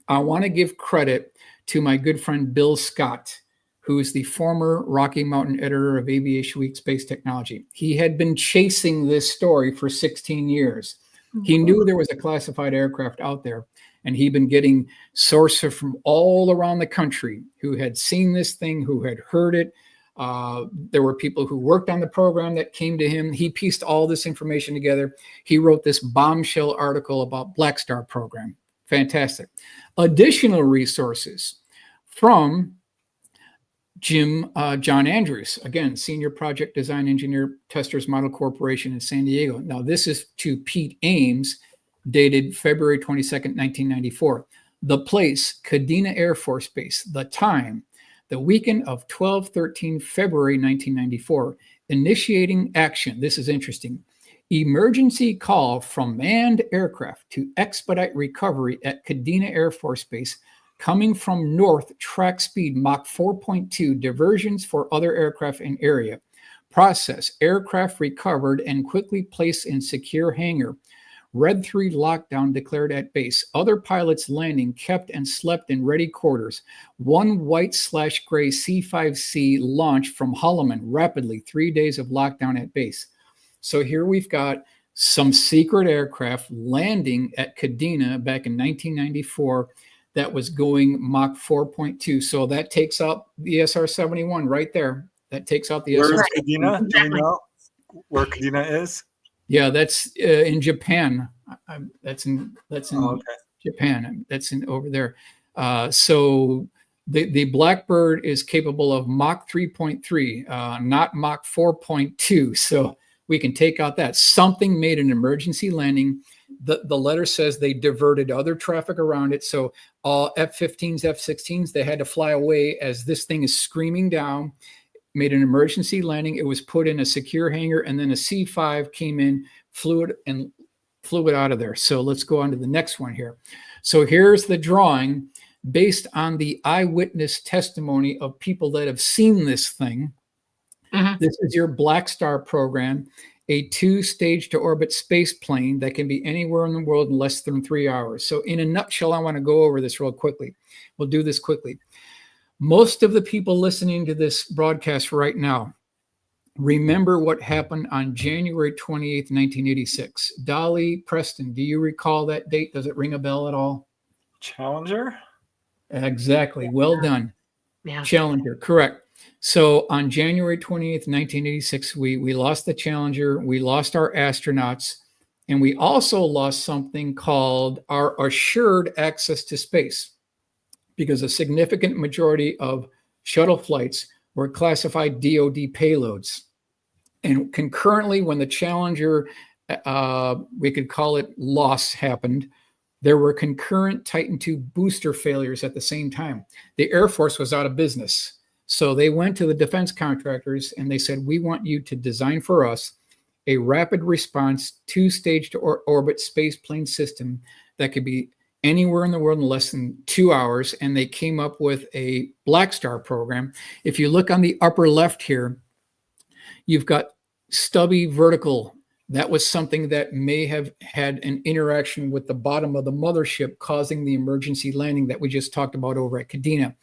C: I want to give credit to my good friend Bill Scott, who is the former Rocky Mountain editor of Aviation Week Space Technology. He had been chasing this story for 16 years. He knew there was a classified aircraft out there, and he'd been getting sources from all around the country who had seen this thing, who had heard it. There were people who worked on the program that came to him. He pieced all this information together. He wrote this bombshell article about Blackstar program. Fantastic. Additional resources from John Andrews, again, Senior Project Design Engineer, Testers Model Corporation in San Diego. Now, this is to Pete Ames, dated February 22nd, 1994. The place, Kadena Air Force Base. The time, the weekend of 12-13 February 1994. Initiating action. This is interesting. Emergency call from manned aircraft to expedite recovery at Kadena Air Force Base. Coming from north, track speed Mach 4.2, diversions for other aircraft in area. Process, aircraft recovered and quickly placed in secure hangar. Red 3 lockdown declared at base. Other pilots landing kept and slept in ready quarters. One white/gray C-5C launched from Holloman rapidly. 3 days of lockdown at base. So here we've got some secret aircraft landing at Kadena back in 1994 that was going Mach 4.2. So that takes out the SR-71 right there. That takes out the
B: Where's
C: SR-71.
B: Kadena? Do you know where Kadena is?
C: Yeah, that's in Japan. That's in Japan. That's in over there. So the Blackbird is capable of Mach 3.3, not Mach 4.2. So we can take out that. Something made an emergency landing. The letter says they diverted other traffic around it. So all F-15s, F-16s, they had to fly away as this thing is screaming down. Made an emergency landing. It was put in a secure hangar, and then a C-5 came in, flew it out of there. So let's go on to the next one here. So here's the drawing based on the eyewitness testimony of people that have seen this thing. This is your Blackstar program, a 2-stage to orbit space plane that can be anywhere in the world in less than 3 hours. So in a nutshell, I want to go over this real quickly. We'll do this quickly. Most of the people listening to this broadcast right now remember what happened on January 28th, 1986. Dolly, Preston, do you recall that date? Does it ring a bell at all?
B: Challenger?
C: Exactly. Well done.
A: Yeah.
C: Challenger, correct. So on January 28th, 1986, we lost the Challenger, we lost our astronauts, and we also lost something called our assured access to space, because a significant majority of shuttle flights were classified DoD payloads. And concurrently, when the Challenger, we could call it loss, happened, there were concurrent Titan II booster failures at the same time. The Air Force was out of business. So they went to the defense contractors and they said, we want you to design for us a rapid response 2-stage to orbit space plane system that could be anywhere in the world in less than 2 hours. And they came up with a Blackstar program. If you look on the upper left here, you've got stubby vertical. That was something that may have had an interaction with the bottom of the mothership, causing the emergency landing that we just talked about over at Kadena.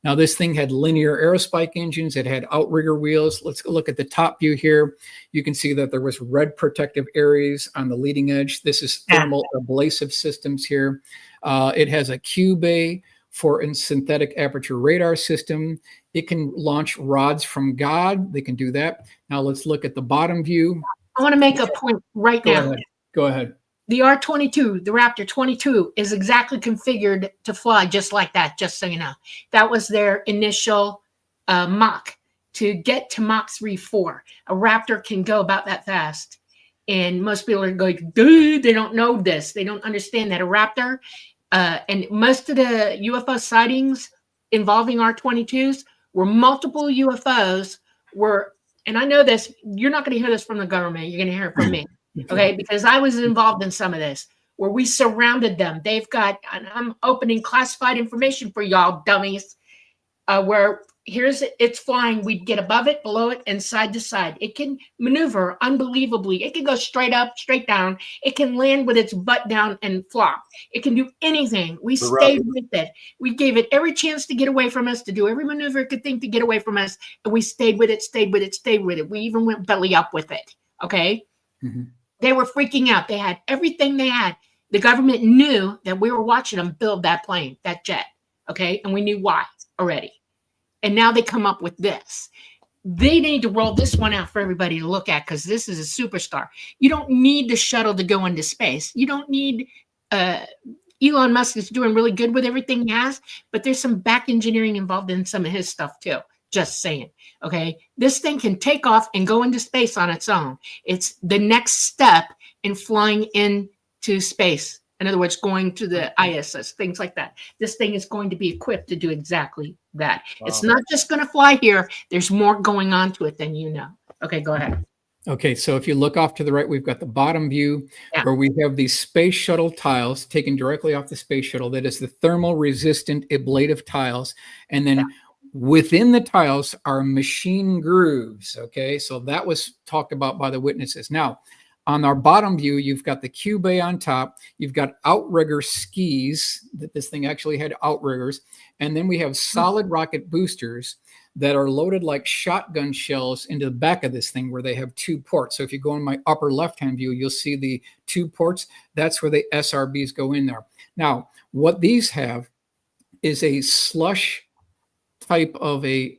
C: Now, this thing had linear aerospike engines. It had outrigger wheels. Let's look at the top view here. You can see that there was red protective areas on the leading edge. This is thermal ablasive systems here. It has a Q bay for a synthetic aperture radar system. It can launch rods from God. They can do that. Now, let's look at the bottom view.
A: I want to make a point right now.
C: Go ahead.
A: The R-22, the Raptor 22, is exactly configured to fly just like that, just so you know. That was their initial Mach. To get to Mach 3.4, a Raptor can go about that fast. And most people are going, dude, they don't know this. They don't understand that a Raptor, and most of the UFO sightings involving R-22s were multiple UFOs were, and I know this, you're not going to hear this from the government. You're going to hear it from me. Okay, because I was involved in some of this, where we surrounded them. They've got, and I'm opening classified information for y'all dummies, where it's flying. We'd get above it, below it, and side to side. It can maneuver unbelievably. It can go straight up, straight down. It can land with its butt down and flop. It can do anything. We stayed with it. We gave it every chance to get away from us, to do every maneuver it could think to get away from us. And we stayed with it, stayed with it, stayed with it. We even went belly up with it. Okay. Mm-hmm. They were freaking out. They had everything they had. The government knew that we were watching them build that plane, that jet. Okay. And we knew why already. And now they come up with this. They need to roll this one out for everybody to look at, because this is a superstar. You don't need the shuttle to go into space. You don't need Elon Musk is doing really good with everything he has, but there's some back engineering involved in some of his stuff too. Just saying. Okay. This thing can take off and go into space on its own. It's the next step in flying into space. In other words, going to the ISS, things like that. This thing is going to be equipped to do exactly that. Wow. It's not just going to fly here. There's more going on to it than you know. Okay, go ahead.
C: Okay, so if you look off to the right, we've got the bottom view where we have these space shuttle tiles taken directly off the space shuttle. That is the thermal resistant ablative tiles. And then within the tiles are machine grooves. Okay, so that was talked about by the witnesses. Now, on our bottom view, you've got the Q bay on top. You've got outrigger skis, that this thing actually had outriggers. And then we have solid rocket boosters that are loaded like shotgun shells into the back of this thing, where they have 2 ports. So if you go in my upper left-hand view, you'll see the 2 ports. That's where the SRBs go in there. Now, what these have is a slush type of a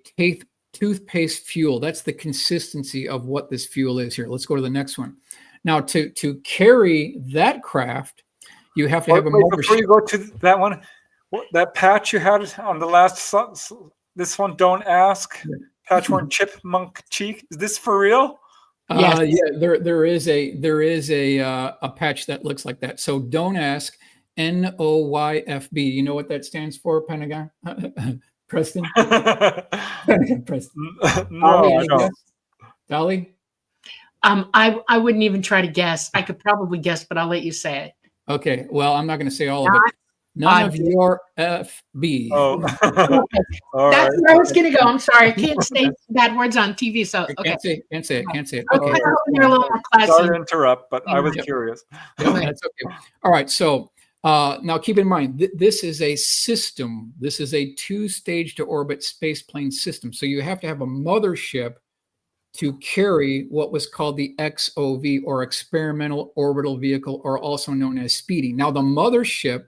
C: toothpaste fuel. That's the consistency of what this fuel is here. Let's go to the next one. Now, to carry that craft, you have to have a motor.
B: Before you go to that one, that patch you had on the last, this one, don't ask, patchwork chipmunk cheek. Is this for real?
C: Yeah, there is a patch that looks like that. So don't ask, NOYFB. You know what that stands for, Pentagon? Preston? Preston.
B: No, I don't.
C: Dolly?
A: I wouldn't even try to guess. I could probably guess, but I'll let you say it.
C: Okay. Well, I'm not going to say all of it. None of your FB.
B: Oh.
A: That's where I was going to go. I'm sorry. I can't say bad words on TV. So, okay.
C: Can't say it.
A: Okay.
B: Sorry to interrupt, but I was curious.
C: That's okay. All right. So now keep in mind, this is a system. This is a 2-stage to orbit space plane system. So you have to have a mothership to carry what was called the XOV, or experimental orbital vehicle, or also known as Speedy. Now, the mothership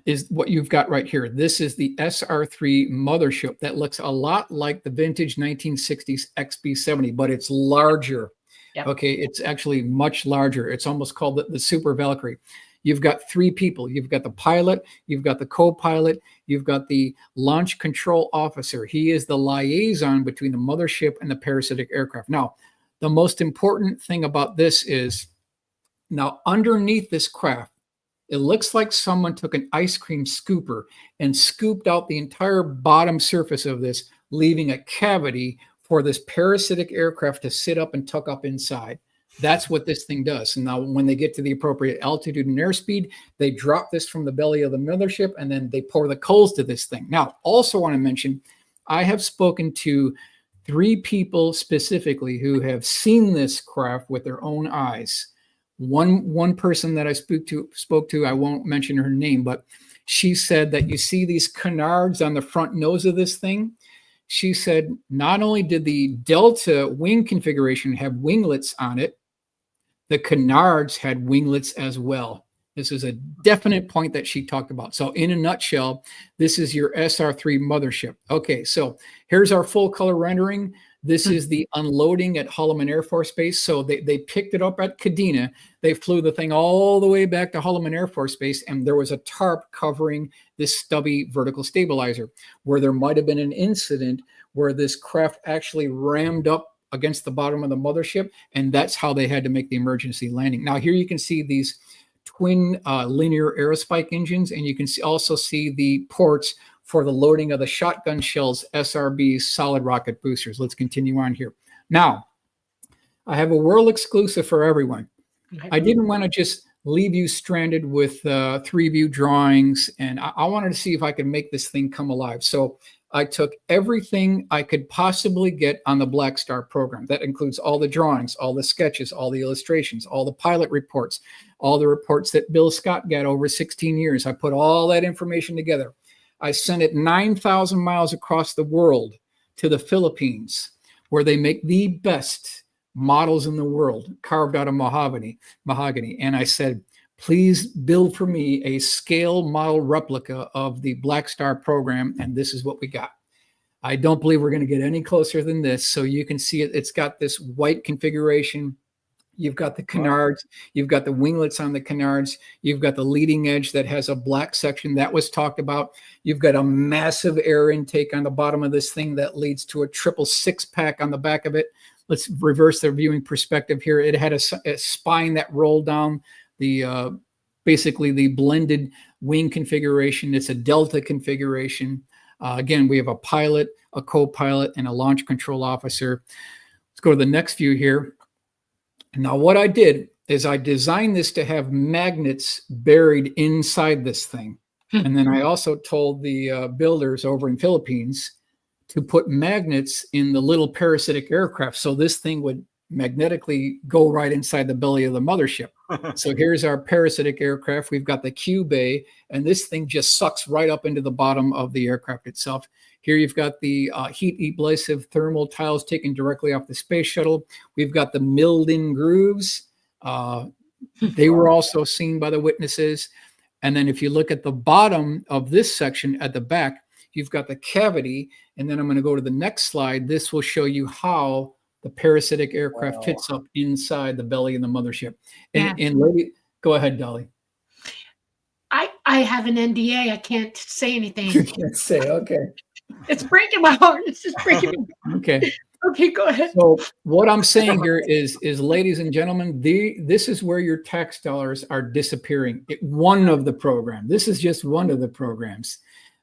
C: is what you've got right here. This is the SR3 mothership that looks a lot like the vintage 1960s XB-70, but it's larger. Yep. Okay, it's actually much larger. It's almost called the Super Valkyrie. You've got 3 people. You've got the pilot, you've got the co-pilot, you've got the launch control officer. He is the liaison between the mothership and the parasitic aircraft. Now, the most important thing about this is, now underneath this craft, it looks like someone took an ice cream scooper and scooped out the entire bottom surface of this, leaving a cavity for this parasitic aircraft to sit up and tuck up inside. That's what this thing does. And now when they get to the appropriate altitude and airspeed, they drop this from the belly of the mothership, and then they pour the coals to this thing. Now, also want to mention, I have spoken to 3 people specifically who have seen this craft with their own eyes. One person that I spoke to, I won't mention her name, but she said that you see these canards on the front nose of this thing. She said not only did the Delta wing configuration have winglets on it, the canards had winglets as well. This is a definite point that she talked about. So in a nutshell, this is your SR3 mothership. Okay, so here's our full color rendering. This is the unloading at Holloman Air Force Base. So they picked it up at Kadena. They flew the thing all the way back to Holloman Air Force Base, and there was a tarp covering this stubby vertical stabilizer, where there might have been an incident where this craft actually rammed up against the bottom of the mothership, and that's how they had to make the emergency landing. Now here you can see these twin linear aerospike engines, and you can also see the ports for the loading of the shotgun shells, SRBs, solid rocket boosters. Let's continue on here. Now, I have a world exclusive for everyone. I didn't want to just leave you stranded with 3-view drawings. And I wanted to see if I could make this thing come alive. So I took everything I could possibly get on the Blackstar program. That includes all the drawings, all the sketches, all the illustrations, all the pilot reports, all the reports that Bill Scott got over 16 years. I put all that information together. I sent it 9,000 miles across the world to the Philippines, where they make the best models in the world, carved out of mahogany. And I said, please build for me a scale model replica of the Blackstar program. And this is what we got. I don't believe we're going to get any closer than this. So you can see it. It's got this white configuration. You've got the canards. You've got the winglets on the canards. You've got the leading edge that has a black section that was talked about. You've got a massive air intake on the bottom of this thing that leads to a triple 6-pack on the back of it. Let's reverse the viewing perspective here. It had a spine that rolled down the basically the blended wing configuration. It's a delta configuration. Again, we have a pilot, a co-pilot, and a launch control officer. Let's go to the next view here. Now, what I did is I designed this to have magnets buried inside this thing. And then I also told the builders over in Philippines to put magnets in the little parasitic aircraft, so this thing would magnetically go right inside the belly of the mothership. So here's our parasitic aircraft. We've got the Q bay, and this thing just sucks right up into the bottom of the aircraft itself. Here you've got the heat abrasive thermal tiles taken directly off the space shuttle. We've got the milled in grooves. They were also seen by the witnesses. And then if you look at the bottom of this section at the back, you've got the cavity. And then I'm going to go to the next slide. This will show you how the parasitic aircraft fits up inside the belly of the mothership. And lady, go ahead, Dolly.
A: I have an NDA. I can't say anything.
C: You can't say, okay.
A: It's breaking my heart. It's just breaking me.
C: Okay.
A: Okay, go ahead.
C: So what I'm saying here is ladies and gentlemen, this is where your tax dollars are disappearing. One of the programs. This is just one of the programs.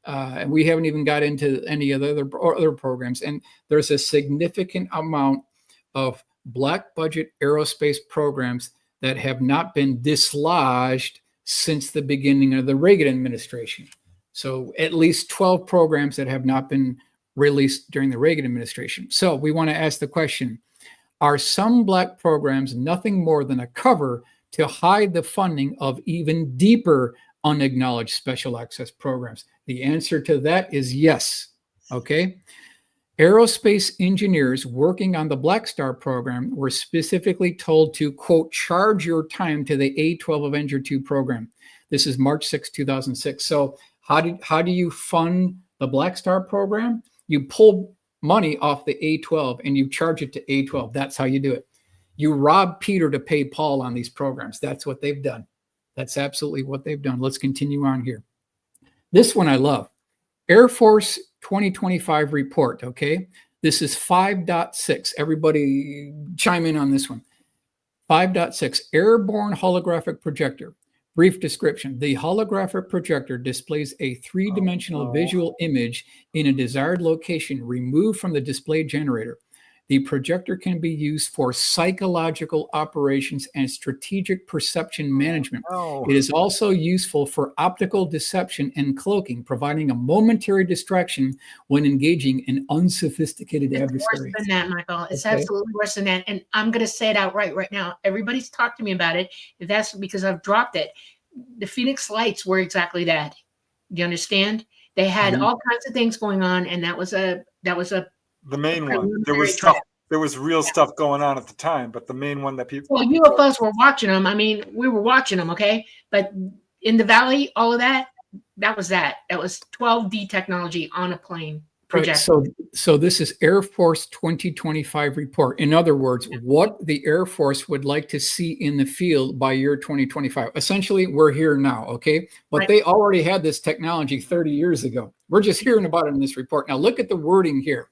C: And we haven't even got into any of the other programs. And there's a significant amount of black budget aerospace programs that have not been dislodged since the beginning of the Reagan administration. So at least 12 programs that have not been released during the Reagan administration. So we want to ask the question, are some black programs nothing more than a cover to hide the funding of even deeper unacknowledged special access programs? The answer to that is yes. Okay. Aerospace engineers working on the Blackstar program were specifically told to, quote, charge your time to the A-12 Avenger 2 program. This is March 6, 2006. So how do you fund the Blackstar program? You pull money off the A-12 and you charge it to A-12. That's how you do it. You rob Peter to pay Paul on these programs. That's what they've done. That's absolutely what they've done. Let's continue on here. This one I love. Air Force 2025 report, okay? This is 5.6. Everybody chime in on this one. 5.6, airborne holographic projector. Brief description. The holographic projector displays a three-dimensional visual image in a desired location removed from the display generator. The projector can be used for psychological operations and strategic perception management. It is also useful for optical deception and cloaking, providing a momentary distraction when engaging an unsophisticated adversary.
A: Worse than that, Michael. It's absolutely worse than that. And I'm going to say it outright right now. Everybody's talked to me about it. That's because I've dropped it. The Phoenix Lights were exactly that. Do you understand? They had all kinds of things going on, and that was a
B: the main one. There was stuff. There was real stuff going on at the time, but the main one that people.
A: Well, UFOs were watching them. I mean, we were watching them, okay? But in the valley, all of that was that. That was 12D technology on a plane projector.
C: Right, so this is Air Force 2025 report. In other words, what the Air Force would like to see in the field by year 2025. Essentially, we're here now, okay? But they already had this technology 30 years ago. We're just hearing about it in this report. Now, look at the wording here.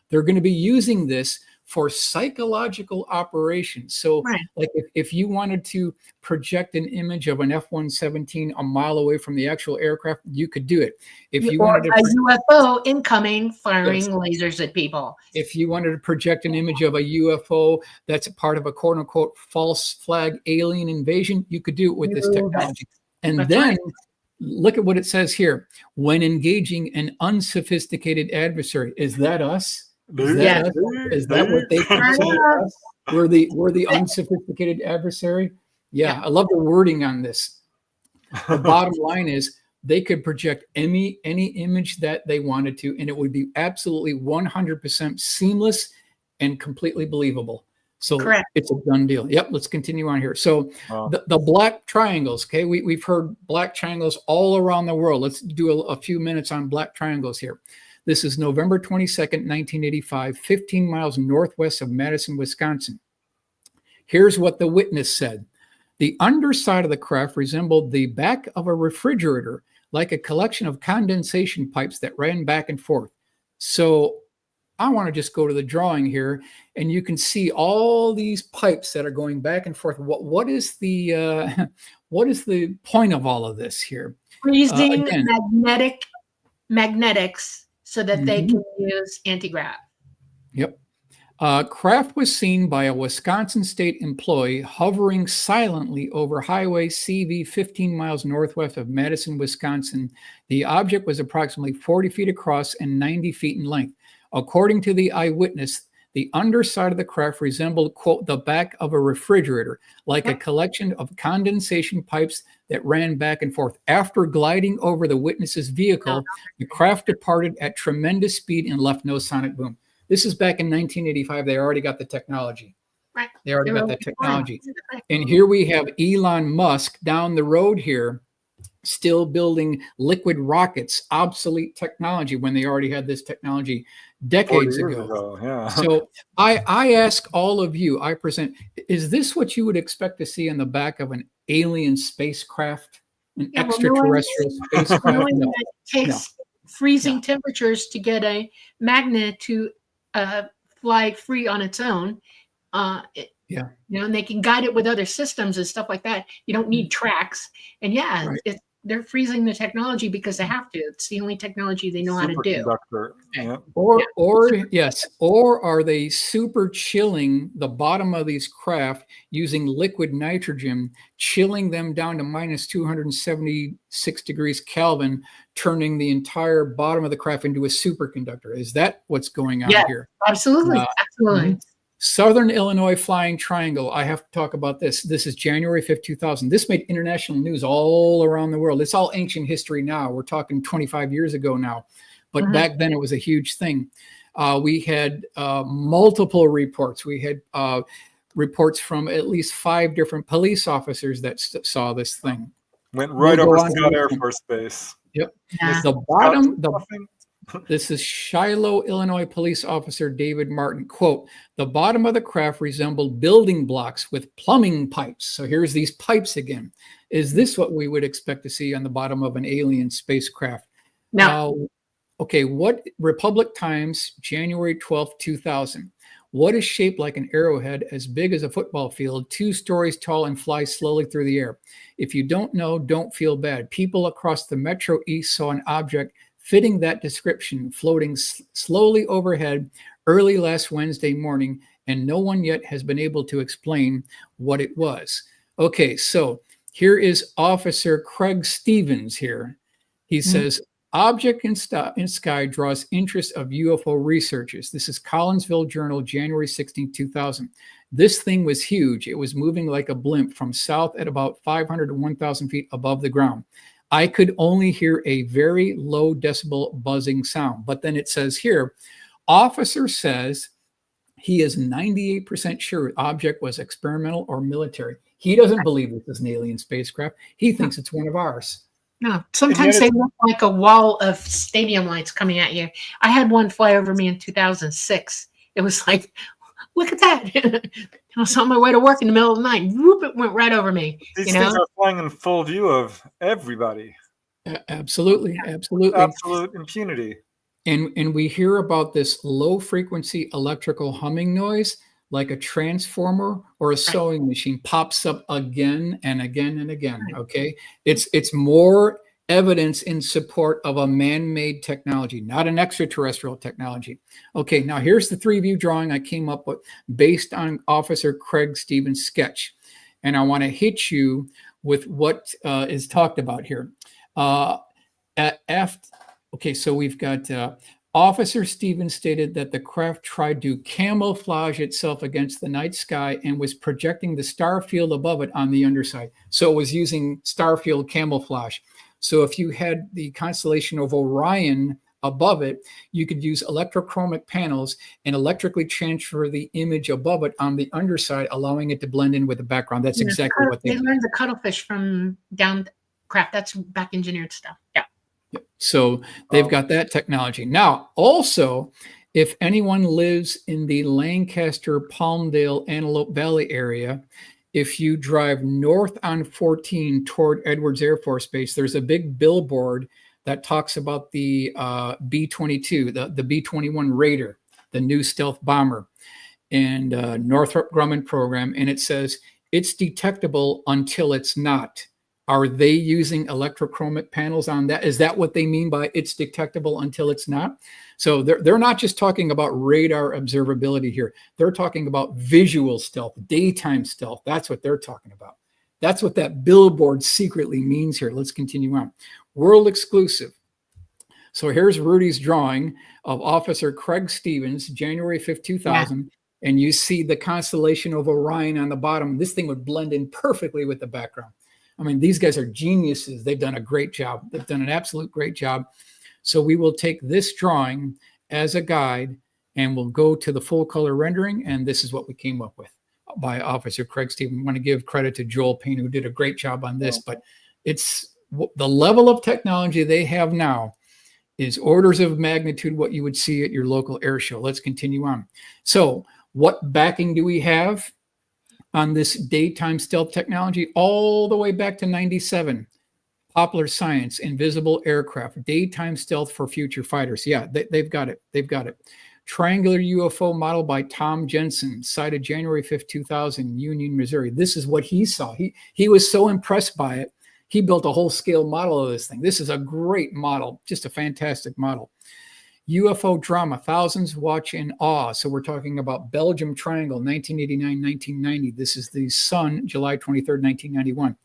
C: They're going to be using this for psychological operations. So
A: Right.
C: like if you wanted to project an image of an F-117 a mile away from the actual aircraft, you could do it. If you
A: Or
C: wanted to
A: a UFO incoming firing
C: Yes.
A: lasers at people.
C: if you wanted to project an image of a UFO that's a part of a quote unquote false flag alien invasion, you could do it with this
A: You bet.
C: technology. And
A: That's
C: then
A: right.
C: look at what it says here. When engaging an unsophisticated adversary, is that us? Is that
A: Yes.
C: us? Is that what they consider us? We're the unsophisticated adversary. Yeah, I love the wording on this. The bottom line is they could project any image that they wanted to, and it would be absolutely 100% seamless and completely believable. So
A: Correct.
C: it's a done deal. Yep, let's continue on here. So
B: Wow.
C: the black triangles, okay, we've heard black triangles all around the world. Let's do a few minutes on black triangles here. This is November 22nd, 1985, 15 miles northwest of Madison, Wisconsin. Here's what the witness said. The underside of the craft resembled the back of a refrigerator, like a collection of condensation pipes that ran back and forth. So I want to just go to the drawing here, and you can see all these pipes that are going back and forth. What is the what is the point of all of this here?
A: Freezing
C: again.
A: magnetics so that they can use anti-grav.
C: Yep. Craft was seen by a Wisconsin state employee hovering silently over Highway CV 15 miles northwest of Madison, Wisconsin. The object was approximately 40 feet across and 90 feet in length. According to the eyewitness, the underside of the craft resembled, quote, the back of a refrigerator, like a collection of condensation pipes that ran back and forth. After gliding over the witness's vehicle, the craft departed at tremendous speed and left no sonic boom. This is back in 1985. They already got the technology.
A: Right.
C: They already got that technology. And here we have Elon Musk down the road here, still building liquid rockets, obsolete technology when they already had this technology decades ago.
B: Yeah.
C: So I ask all of you, I present, is this what you would expect to see on the back of an alien spacecraft, an extraterrestrial spacecraft?
A: Knowing
C: No.
A: that it takes freezing temperatures to get a magnet to fly free on its own. You know, and they can guide it with other systems and stuff like that. You don't need tracks. And they're freezing the technology because they have to. It's the only technology they know how to do.
B: Yeah.
C: Or are they super chilling the bottom of these craft using liquid nitrogen, chilling them down to minus 276 degrees Kelvin, turning the entire bottom of the craft into a superconductor? Is that what's going on here?
A: Absolutely. Absolutely.
C: Southern Illinois Flying Triangle. I have to talk about this. This is January 5th, 2000. This made international news all around the world. It's all ancient history now. We're talking 25 years ago now. But back then it was a huge thing. We had multiple reports. We had reports from at least 5 different police officers that saw this thing.
B: Went right over Scott Air Force Base.
C: Yep.
A: Yeah.
C: The bottom, this is Shiloh, Illinois police officer David Martin. Quote, the bottom of the craft resembled building blocks with plumbing pipes. So here's these pipes again. Is this what we would expect to see on the bottom of an alien spacecraft?
A: No.
C: Okay, what Republic Times, January 12th, 2000. What is shaped like an arrowhead as big as a football field, 2 stories tall and flies slowly through the air? If you don't know, don't feel bad. People across the Metro East saw an object fitting that description, floating slowly overhead early last Wednesday morning, and no one yet has been able to explain what it was. Okay, so here is Officer Craig Stevens here. He says, object in sky draws interest of UFO researchers. This is Collinsville Journal, January 16, 2000. This thing was huge. It was moving like a blimp from south at about 500 to 1,000 feet above the ground. I could only hear a very low decibel buzzing sound. But then it says here, officer says he is 98% sure object was experimental or military. He doesn't believe this is an alien spacecraft. He thinks it's one of ours.
A: No, sometimes they look like a wall of stadium lights coming at you. I had one fly over me in 2006. It was like, look at that. I was on my way to work in the middle of the night. Whoop, it went right over me.
B: These things are flying in full view of everybody.
C: Absolutely.
B: Absolute impunity.
C: And we hear about this low frequency electrical humming noise, like a transformer or a sewing machine pops up again and again and again. Okay. It's more evidence in support of a man-made technology, not an extraterrestrial technology. Okay. Now here's the 3-view drawing I came up with based on Officer Craig Stevens' sketch. And I want to hit you with what is talked about here. Okay, so we've got Officer Stevens stated that the craft tried to camouflage itself against the night sky and was projecting the star field above it on the underside. So it was using star field camouflage. So if you had the constellation of Orion above it, you could use electrochromic panels and electrically transfer the image above it on the underside, allowing it to blend in with the background. That's exactly what
A: they learned. The cuttlefish from down craft. That's back engineered stuff. Yeah.
C: So they've got that technology. Now, also, if anyone lives in the Lancaster, Palmdale, Antelope Valley area, if you drive north on 14 toward Edwards Air Force Base, there's a big billboard that talks about the B-22, the B-21 Raider, the new stealth bomber, and Northrop Grumman program. And it says, it's detectable until it's not. Are they using electrochromic panels on that? Is that what they mean by it's detectable until it's not? So they're not just talking about radar observability here. They're talking about visual stealth, daytime stealth. That's what they're talking about. That's what that billboard secretly means here. Let's continue on. World exclusive. So here's Rudy's drawing of Officer Craig Stevens, January 5th, 2000. Yeah. And you see the constellation of Orion on the bottom. This thing would blend in perfectly with the background. I mean, these guys are geniuses. They've done a great job. They've done an absolute great job. So we will take this drawing as a guide and we'll go to the full color rendering. And this is what we came up with by Officer Craig Stevens. I want to give credit to Joel Payne, who did a great job on this, but it's the level of technology they have now is orders of magnitude what you would see at your local air show. Let's continue on. So what backing do we have on this daytime stealth technology? All the way back to 97. Popular Science, Invisible Aircraft, Daytime Stealth for Future Fighters. Yeah, they've got it. They've got it. Triangular UFO model by Tom Jensen, sighted January 5th, 2000, Union, Missouri. This is what he saw. He was so impressed by it. He built a whole scale model of this thing. This is a great model, just a fantastic model. UFO drama, thousands watch in awe. So we're talking about Belgium Triangle, 1989-1990. This is the sun, July 23rd, 1991.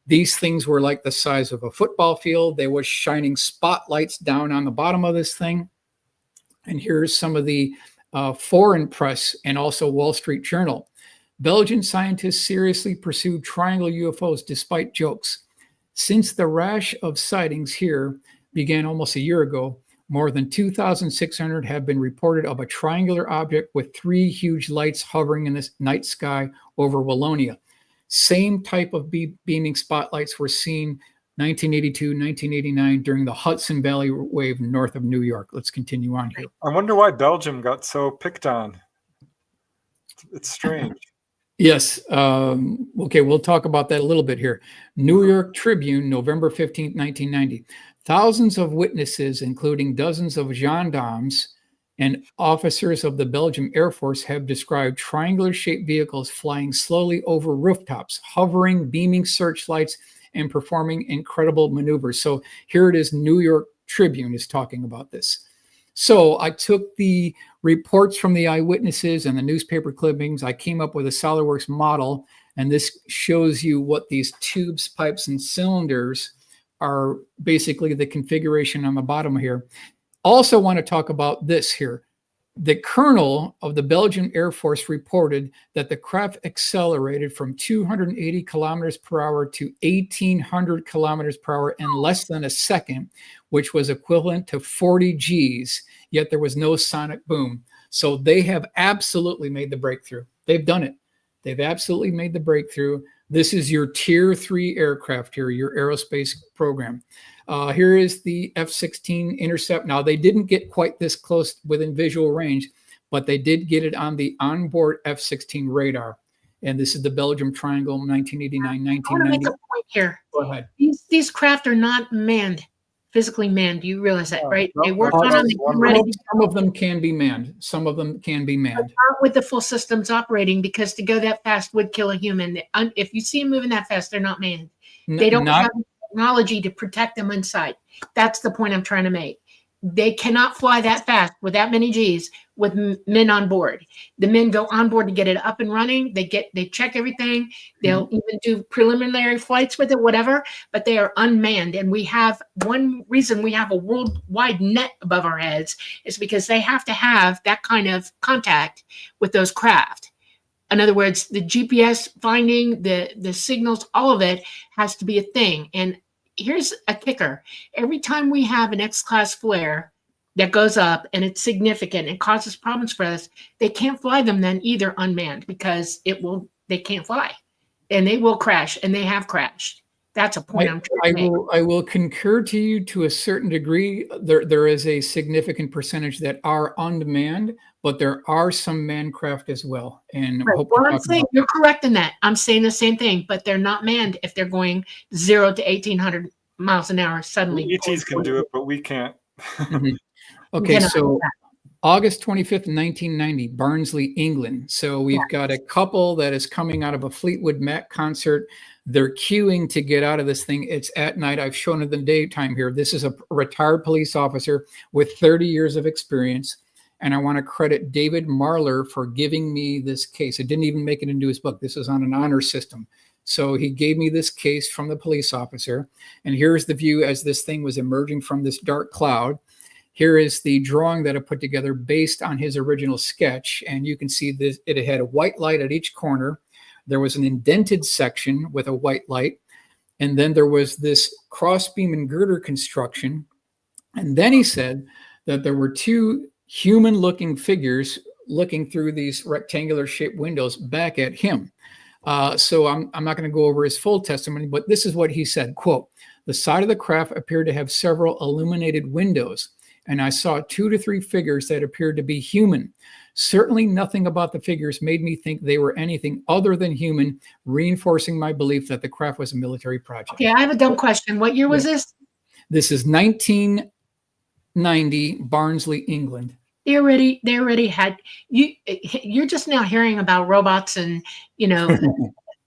C: These things were like the size of a football field. They were shining spotlights down on the bottom of this thing. And here's some of the foreign press and also Wall Street Journal. Belgian scientists seriously pursued triangle UFOs despite jokes. Since the rash of sightings here began almost a year ago, more than 2,600 have been reported of a triangular object with 3 huge lights hovering in the night sky over Wallonia. Same type of beaming spotlights were seen 1982, 1989 during the Hudson Valley wave north of New York. Let's continue on here.
B: I wonder why Belgium got so picked on. It's strange.
C: Yes. Okay, we'll talk about that a little bit here. New York Tribune, November 15th, 1990. Thousands of witnesses, including dozens of gendarmes and officers of the Belgian Air Force, have described triangular-shaped vehicles flying slowly over rooftops, hovering, beaming searchlights, and performing incredible maneuvers. So here it is, New York Tribune is talking about this. So I took the reports from the eyewitnesses and the newspaper clippings. I came up with a SolidWorks model, and this shows you what these tubes, pipes, and cylinders are basically the configuration on the bottom here. Also want to talk about this here. The colonel of the Belgian Air Force reported that the craft accelerated from 280 kilometers per hour to 1,800 kilometers per hour in less than a second, which was equivalent to 40 Gs, yet there was no sonic boom. So they have absolutely made the breakthrough. They've done it. They've absolutely made the breakthrough. This is your tier 3 aircraft here, your aerospace program. Here is the F-16 Intercept. Now, they didn't get quite this close within visual range, but they did get it on the onboard F-16 radar. And this is the Belgium Triangle, 1989, 1990.
A: I want to make a point here.
C: Go ahead.
A: These craft are not manned. physically manned. Do you realize that, right?
B: no,
A: They work
B: that's
A: on them.
B: one
A: They're ready
B: rule.
A: to
C: Some of them can be manned. Some of them can be manned.
A: not with the full systems operating, because to go that fast would kill a human. If you see them moving that fast, they're not manned. They don't
C: Not
A: have the technology to protect them inside. That's the point I'm trying to make. They cannot fly that fast with that many G's with men on board. The men go on board to get it up and running. They check everything. They'll even do preliminary flights with it, whatever, but they are unmanned. And we have one reason we have a worldwide net above our heads is because they have to have that kind of contact with those craft. In other words, the GPS finding, the signals, all of it has to be a thing. And here's a kicker. Every time we have an X-class flare that goes up and it's significant and causes problems for us, they can't fly them then either unmanned, because they can't fly and they will crash, and they have crashed. That's a point I'm trying to make.
C: I will concur to you to a certain degree. There is a significant percentage that are unmanned, but there are some manned craft as well. And
A: Right. Well, I'm saying you're correct in that. I'm saying the same thing, but they're not manned if they're going 0 to 1,800 miles an hour suddenly.
B: ETs can do it, but we can't.
C: Okay, so August 25th, 1990, Barnsley, England. So we've got a couple that is coming out of a Fleetwood Mac concert. They're queuing to get out of this thing. It's at night. I've shown it the daytime here. This is a retired police officer with 30 years of experience. And I want to credit David Marler for giving me this case. It didn't even make it into his book. This is on an honor system. So he gave me this case from the police officer. And here's the view as this thing was emerging from this dark cloud. Here is the drawing that I put together based on his original sketch. And you can see this, it had a white light at each corner. There was an indented section with a white light. And then there was this crossbeam and girder construction. And then he said that there were two human-looking figures looking through these rectangular shaped windows back at him. So I'm not going to go over his full testimony, but this is what he said, quote, "The side of the craft appeared to have several illuminated windows, and I saw 2 to 3 figures that appeared to be human. Certainly nothing about the figures made me think they were anything other than human, reinforcing my belief that the craft was a military project."
A: Okay, I have a dumb question. What year was this?
C: This is 1990, Barnsley, England.
A: They already had you're just now hearing about robots and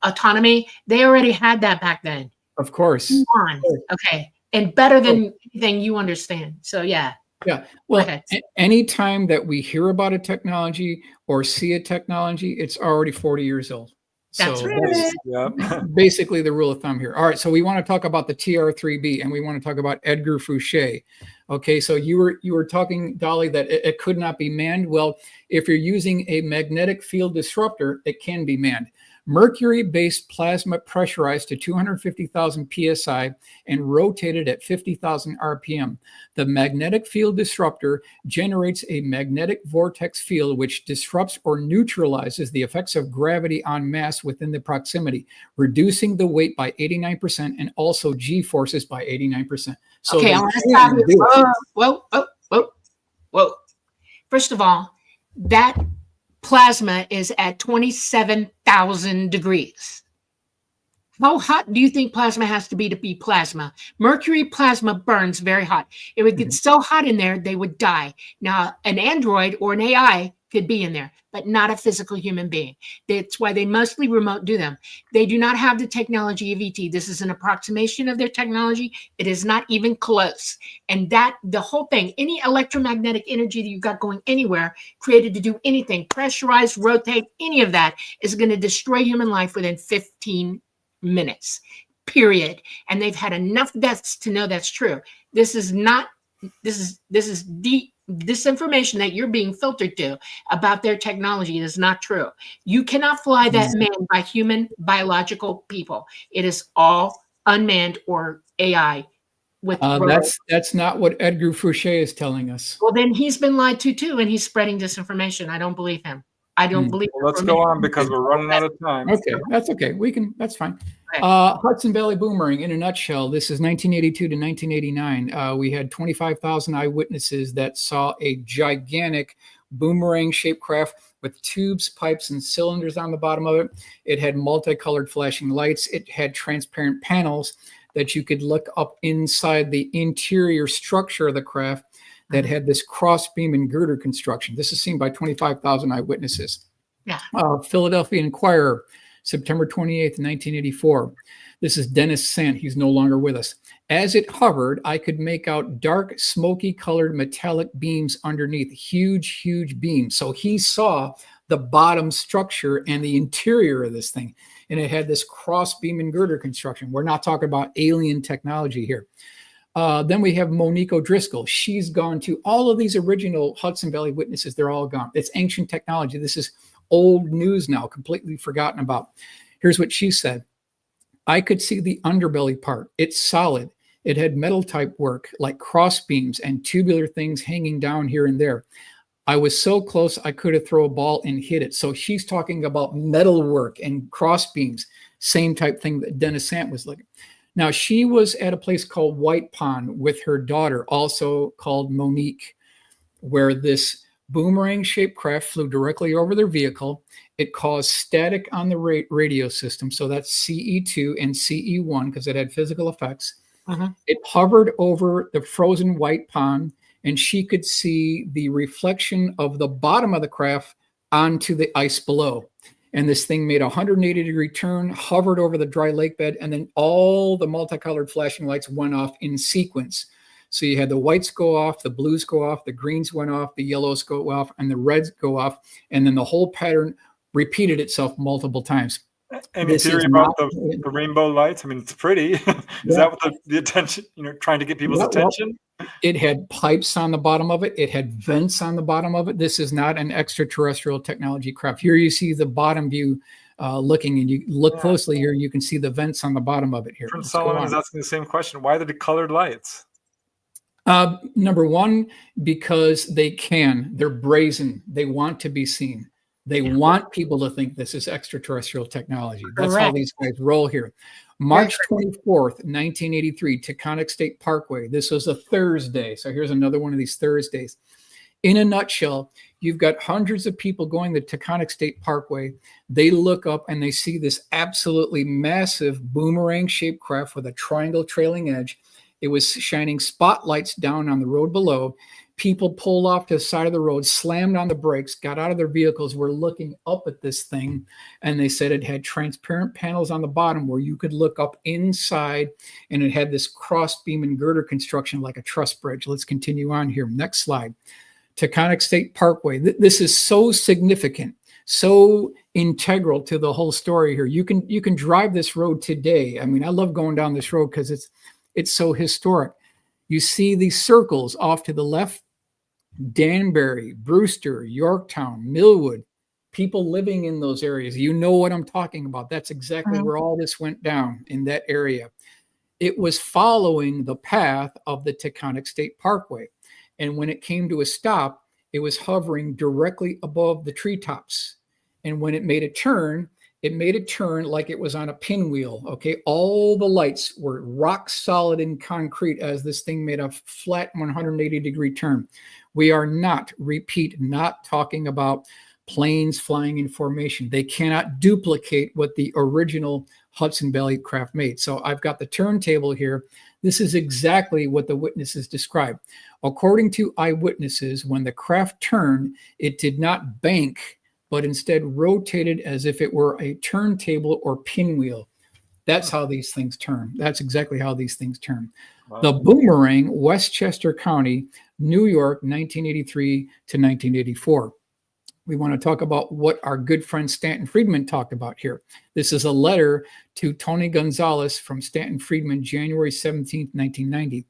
A: autonomy. They already had that back then.
C: Of course.
A: Come on. Okay. And better than anything you understand. So yeah.
C: Yeah. Well,
A: Okay.
C: anytime that we hear about a technology or see a technology, it's already 40 years old.
A: That's
C: So
A: right.
B: Yeah.
C: basically the rule of thumb here. All right. So we want to talk about the TR-3B, and we want to talk about Edgar Fouché. Okay. So you were talking, Dolly, that it could not be manned. Well, if you're using a magnetic field disruptor, it can be manned. Mercury-based plasma pressurized to 250,000 psi and rotated at 50,000 RPM. The magnetic field disruptor generates a magnetic vortex field which disrupts or neutralizes the effects of gravity on mass within the proximity, reducing the weight by 89% and also G-forces by 89%. So
A: Okay, I want to stop you. Whoa. First of all, that plasma is at 27,000 degrees. How hot do you think plasma has to be plasma? Mercury plasma burns very hot. It would get so hot in there, they would die. Now, an android or an AI could be in there, but not a physical human being. That's why they mostly remote do them. They do not have the technology of ET. This is an approximation of their technology. It is not even close. And that the whole thing, any electromagnetic energy that you got going anywhere created to do anything, pressurize, rotate, any of that is going to destroy human life within 15 minutes, period. And they've had enough deaths to know that's true. This is disinformation that you're being filtered to about their technology. It is not true. You cannot fly that manned by human biological people. It is all unmanned or AI. With
C: that's not what Edgar Fouché is telling us.
A: Well, then he's been lied to too, and he's spreading disinformation. I don't believe him. I don't believe.
B: Well, let's go on because we're running out of time.
C: Okay, that's okay. That's fine.
A: Okay.
C: Hudson Valley Boomerang, in a nutshell, this is 1982 to 1989. We had 25,000 eyewitnesses that saw a gigantic boomerang-shaped craft with tubes, pipes, and cylinders on the bottom of it. It had multicolored flashing lights. It had transparent panels that you could look up inside the interior structure of the craft that had this cross beam and girder construction. This is seen by 25,000 eyewitnesses.
A: Yeah.
C: Philadelphia Inquirer, September 28th, 1984. This is Dennis Sant. He's no longer with us. As it hovered, I could make out dark, smoky colored metallic beams underneath, huge, huge beams. So he saw the bottom structure and the interior of this thing. And it had this cross beam and girder construction. We're not talking about alien technology here. Then we have Monique O'Driscoll. She's gone to all of these original Hudson Valley witnesses. They're all gone. It's ancient technology. This is old news now, completely forgotten about. Here's what she said. I could see the underbelly part. It's solid. It had metal type work like cross beams and tubular things hanging down here and there. I was so close I could have thrown a ball and hit it. So she's talking about metal work and cross beams, same type thing that Dennis Sant was looking. Now she was at a place called White Pond with her daughter, also called Monique, where this boomerang shaped craft flew directly over their vehicle. It caused static on the radio system. So that's CE2 and CE1 because it had physical effects. It hovered over the frozen white pond, and she could see the reflection of the bottom of the craft onto the ice below. And this thing made a 180-degree turn, hovered over the dry lake bed, and then all the multicolored flashing lights went off in sequence. So you had the whites go off, the blues go off, the greens went off, the yellows go off, and the reds go off. And then the whole pattern repeated itself multiple times.
B: Any theory about the rainbow lights? I mean, it's pretty. Is that what the attention, trying to get people's attention?
C: Well, it had pipes on the bottom of it. It had vents on the bottom of it. This is not an extraterrestrial technology craft. Here you see the bottom view looking, and you look closely here, you can see the vents on the bottom of it here.
B: Prince Solomon is asking the same question. Why the colored lights?
C: Number one, because they're brazen. They want to be seen. They want people to think this is extraterrestrial technology. That's how these guys roll here. March 24th, 1983, Taconic State Parkway. This was a Thursday. So here's another one of these Thursdays. In a nutshell, you've got hundreds of people going the Taconic State Parkway. They look up and they see this absolutely massive boomerang-shaped craft with a triangle trailing edge. It was shining spotlights down on the road below. People pulled off to the side of the road, slammed on the brakes, got out of their vehicles, were looking up at this thing, and they said it had transparent panels on the bottom where you could look up inside, and it had this cross beam and girder construction like a truss bridge. Let's continue on here. Next slide. Taconic State Parkway. This is so significant, so integral to the whole story here. You can drive this road today. I mean, I love going down this road because it's so historic. You see these circles off to the left, Danbury, Brewster, Yorktown, Millwood, people living in those areas. You know what I'm talking about. That's exactly where all this went down, in that area. It was following the path of the Taconic State Parkway. And when it came to a stop, it was hovering directly above the treetops. And when it made a turn like it was on a pinwheel. Okay. All the lights were rock solid in concrete as this thing made a flat 180-degree turn. We are not talking about planes flying in formation. They cannot duplicate what the original Hudson Valley craft made. So I've got the turntable here. This is exactly what the witnesses described. According to eyewitnesses, when the craft turned, it did not bank, but instead rotated as if it were a turntable or pinwheel. That's how these things turn. That's exactly how these things turn. Wow. The Boomerang, Westchester County, New York, 1983 to 1984. We want to talk about what our good friend Stanton Friedman talked about here. This is a letter to Tony Gonzalez from Stanton Friedman, January 17, 1990.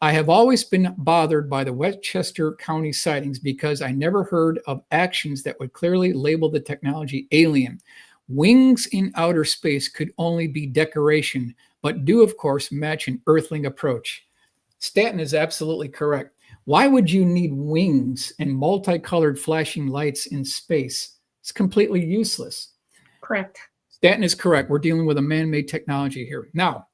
C: I have always been bothered by the Westchester County sightings because I never heard of actions that would clearly label the technology alien. Wings in outer space could only be decoration, but do, of course, match an earthling approach. Stanton is absolutely correct. Why would you need wings and multicolored flashing lights in space? It's completely useless.
A: Correct.
C: Stanton is correct. We're dealing with a man-made technology here. Now,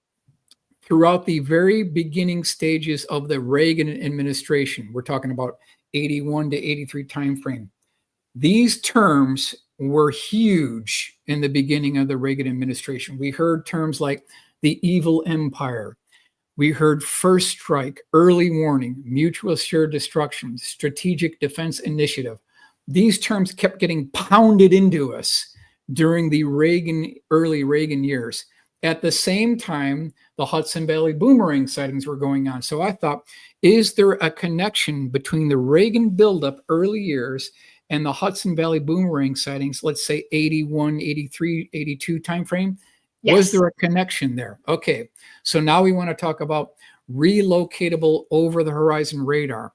C: throughout the very beginning stages of the Reagan administration, we're talking about 81 to 83 timeframe, these terms were huge in the beginning of the Reagan administration. We heard terms like the evil empire. We heard first strike, early warning, mutual assured destruction, strategic defense initiative. These terms kept getting pounded into us during the early Reagan years. At the same time, the Hudson Valley Boomerang sightings were going on. So I thought, is there a connection between the Reagan buildup early years and the Hudson Valley Boomerang sightings, let's say 81, 83, 82 timeframe?
A: Yes.
C: Was there a connection there? Okay, so now we want to talk about relocatable over-the-horizon radar.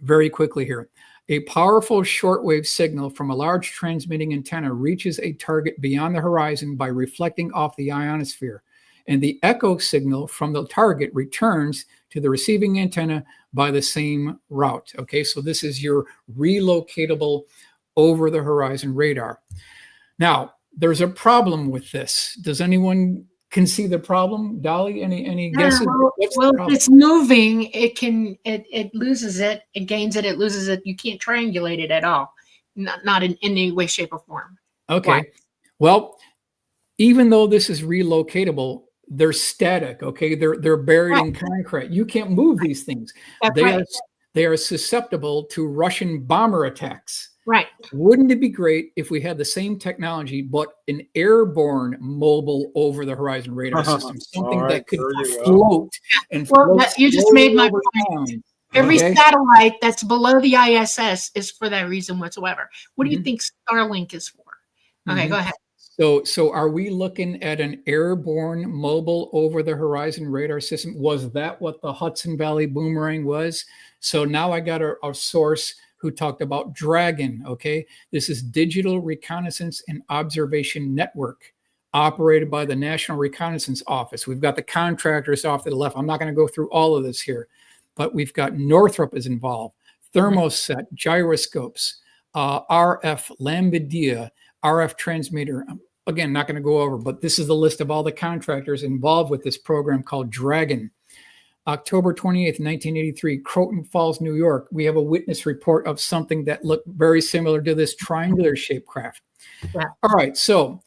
C: Very quickly here. A powerful shortwave signal from a large transmitting antenna reaches a target beyond the horizon by reflecting off the ionosphere, and the echo signal from the target returns to the receiving antenna by the same route. Okay, so this is your relocatable over-the-horizon radar. Now, there's a problem with this. Does anyone can see the problem? Dolly, any guesses?
A: Well, if it's moving, it loses it, it gains it, it loses it. You can't triangulate it at all. Not in any way, shape, or form.
C: Okay.
A: Why?
C: Well, even though this is relocatable, they're static. Okay, they're buried in concrete. You can't move these things. They are susceptible to Russian bomber attacks.
A: Right.
C: Wouldn't it be great if we had the same technology, but an airborne mobile over-the-horizon radar system, something that could float and float?
A: You just made my point.
C: Town.
A: Every satellite that's below the ISS is for that reason whatsoever. What do you think Starlink is for? Okay, go ahead.
C: So are we looking at an airborne mobile over-the-horizon radar system? Was that what the Hudson Valley Boomerang was? So now I got a source who talked about Dragon, okay? This is Digital Reconnaissance and Observation Network, operated by the National Reconnaissance Office. We've got the contractors off to the left. I'm not going to go through all of this here, but we've got Northrop is involved, thermoset, gyroscopes, RF Lambedia, RF transmitter. Again, not going to go over, but this is the list of all the contractors involved with this program called Dragon. October 28th, 1983, Croton Falls, New York. We have a witness report of something that looked very similar to this triangular shaped craft. Yeah. All right, so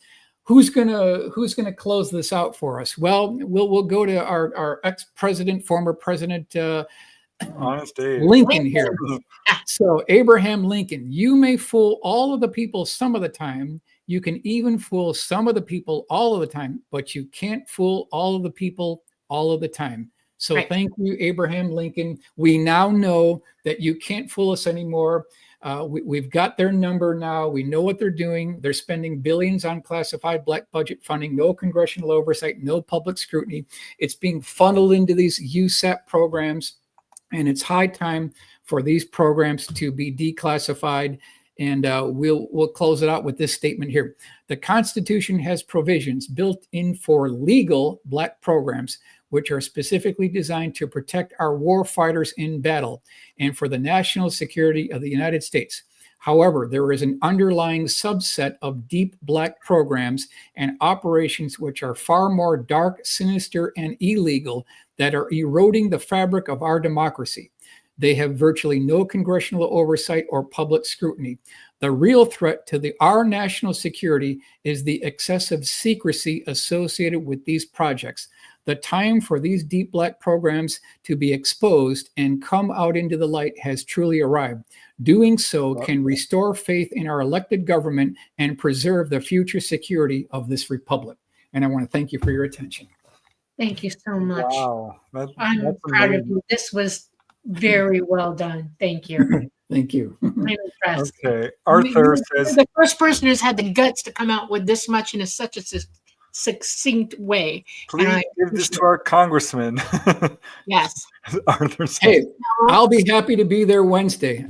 C: who's gonna close this out for us? Well, we'll go to our ex-president, former president Lincoln here. So Abraham Lincoln, you may fool all of the people some of the time. You can even fool some of the people all of the time, but you can't fool all of the people all of the time. So Thank you, Abraham Lincoln. We now know that you can't fool us anymore. We've got their number now. We know what they're doing. They're spending billions on classified black budget funding, no congressional oversight, no public scrutiny. It's being funneled into these USAP programs, and it's high time for these programs to be declassified. And we'll close it out with this statement here. The Constitution has provisions built in for legal black programs, which are specifically designed to protect our war fighters in battle and for the national security of the United States. However, there is an underlying subset of deep black programs and operations which are far more dark, sinister, and illegal that are eroding the fabric of our democracy. They have virtually no congressional oversight or public scrutiny. The real threat to our national security is the excessive secrecy associated with these projects. The time for these deep black programs to be exposed and come out into the light has truly arrived. Doing so can restore faith in our elected government and preserve the future security of this republic. And I want to thank you for your attention.
A: Thank you so much.
B: Wow.
A: I'm proud of you. This was very well done. Thank you.
C: Thank you.
A: I'm impressed.
B: Okay. Arthur says
A: the first person who's had the guts to come out with this much in such a succinct way.
B: Please give this to our congressman.
A: Yes.
B: Arthur says,
C: hey, I'll be happy to be there Wednesday.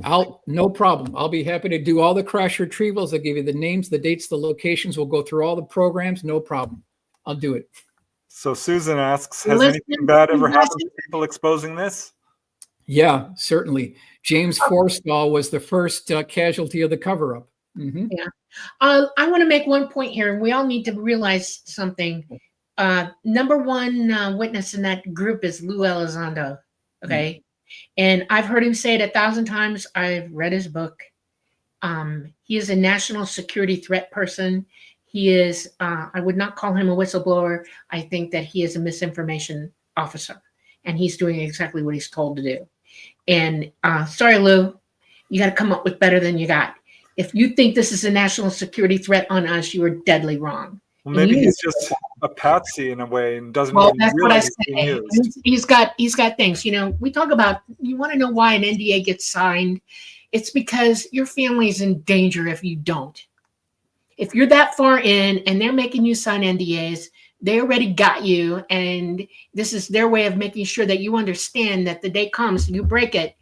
C: No problem. I'll be happy to do all the crash retrievals. I'll give you the names, the dates, the locations. We'll go through all the programs. No problem. I'll do it.
B: So Susan asks, has anything bad ever happened to people exposing this?
C: Yeah, certainly. James Forstall was the first casualty of the cover-up. Mm-hmm.
A: Yeah. I want to make one point here, and we all need to realize something. Number one witness in that group is Lou Elizondo. Okay. Mm-hmm. And I've heard him say it 1,000 times. I've read his book. He is a national security threat person. He is, I would not call him a whistleblower. I think that he is a misinformation officer, and he's doing exactly what he's told to do. And sorry, Lou, you got to come up with better than you got. If you think this is a national security threat on us, you are deadly wrong.
B: Well, maybe he's just a patsy in a way and doesn't
A: Well,
B: even
A: that's what I
B: realize he's being
A: say.
B: used.
A: He's got things. You know, we talk about, you want to know why an NDA gets signed? It's because your family's in danger if you don't. If you're that far in and they're making you sign NDAs, they already got you, and this is their way of making sure that you understand that the day comes, you break it,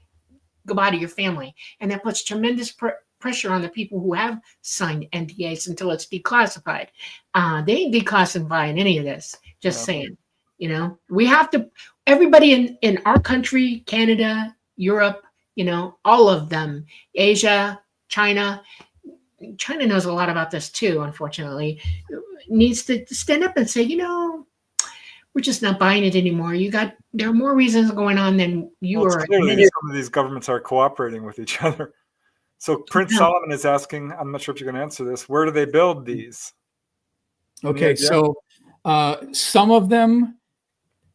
A: goodbye to your family. And that puts tremendous pressure on the people who have signed NDAs until it's declassified. They ain't declassifying any of this, just saying. You know, we have to, everybody in our country, Canada, Europe, you know, all of them, Asia, China knows a lot about this too, unfortunately, needs to stand up and say, you know, we're just not buying it anymore. There are more reasons going on than you are.
B: Clearly, some of these governments are cooperating with each other. So Prince Solomon is asking, I'm not sure if you're going to answer this, where do they build these?
C: Okay, so some of them,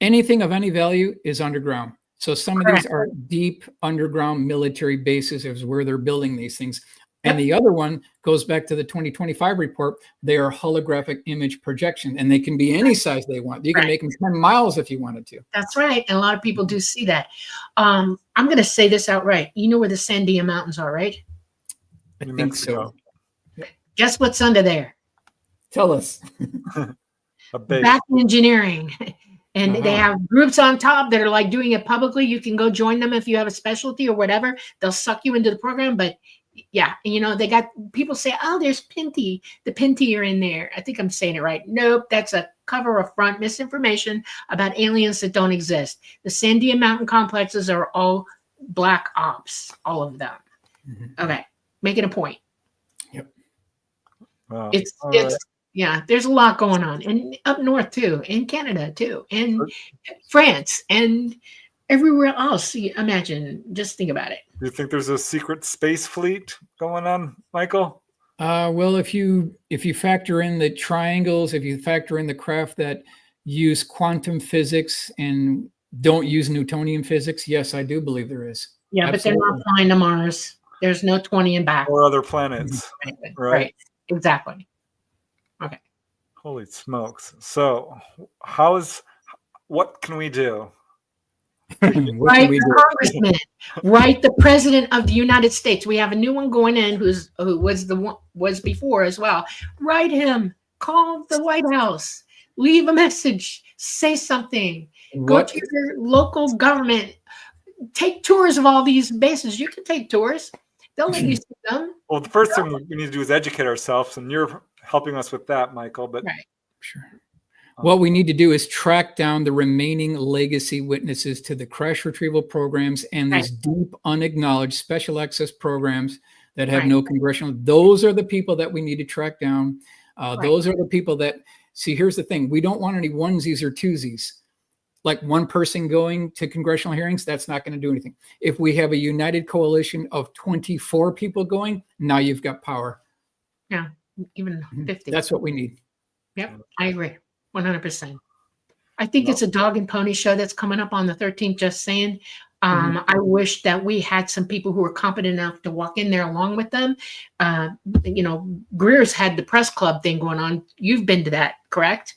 C: anything of any value is underground. So some of these are deep underground military bases is where they're building these things. And the other one goes back to the 2025 report. They are holographic image projection, and they can be any size they want. You can make them 10 miles if you wanted to.
A: That's right. And a lot of people do see that. I'm going to say this outright. You know where the Sandia Mountains are, right?
C: I think so.
A: Guess what's under there?
C: Tell us.
A: Back engineering. And they have groups on top that are like doing it publicly. You can go join them if you have a specialty or whatever. They'll suck you into the program. But yeah, you know, they got people say, oh, there's Pinty. The Pinty are in there. I think I'm saying it right. Nope, that's a cover of front misinformation about aliens that don't exist. The Sandia Mountain complexes are all black ops, all of them. Okay, making a point.
C: Yep.
B: Wow.
A: It's yeah, there's a lot going on, and up north too, in Canada too, and France, and everywhere else. Imagine, just think about it.
B: Do you think there's a secret space fleet going on, Michael?
C: Well, if you factor in the triangles, if you factor in the craft that use quantum physics and don't use Newtonian physics, yes, I do believe there is.
A: Yeah, absolutely. But they're not flying to Mars. There's no 20 and back.
B: Or other planets.
A: Right. Exactly. Okay.
B: Holy smokes. So what can we do?
A: Right, Congressman, right, the President of the United States. We have a new one going in who was before as well. Write him, call the White House, leave a message, say something, go to your local government, take tours of all these bases. You can take tours. They'll let you see them.
B: Well, the first thing we need to do is educate ourselves, and you're helping us with that, Michael. But
C: sure. What we need to do is track down the remaining legacy witnesses to the crash retrieval programs and these deep, unacknowledged special access programs that have no congressional. Those are the people that we need to track down. Those are the people that, see, here's the thing. We don't want any onesies or twosies. Like one person going to congressional hearings, that's not going to do anything. If we have a united coalition of 24 people going, now you've got power.
A: Yeah, even 50.
C: That's what we need.
A: Yep, I agree. 100%. I think it's a dog and pony show that's coming up on the 13th, just saying. I wish that we had some people who were competent enough to walk in there along with them. You know, Greer's had the press club thing going on. You've been to that, correct?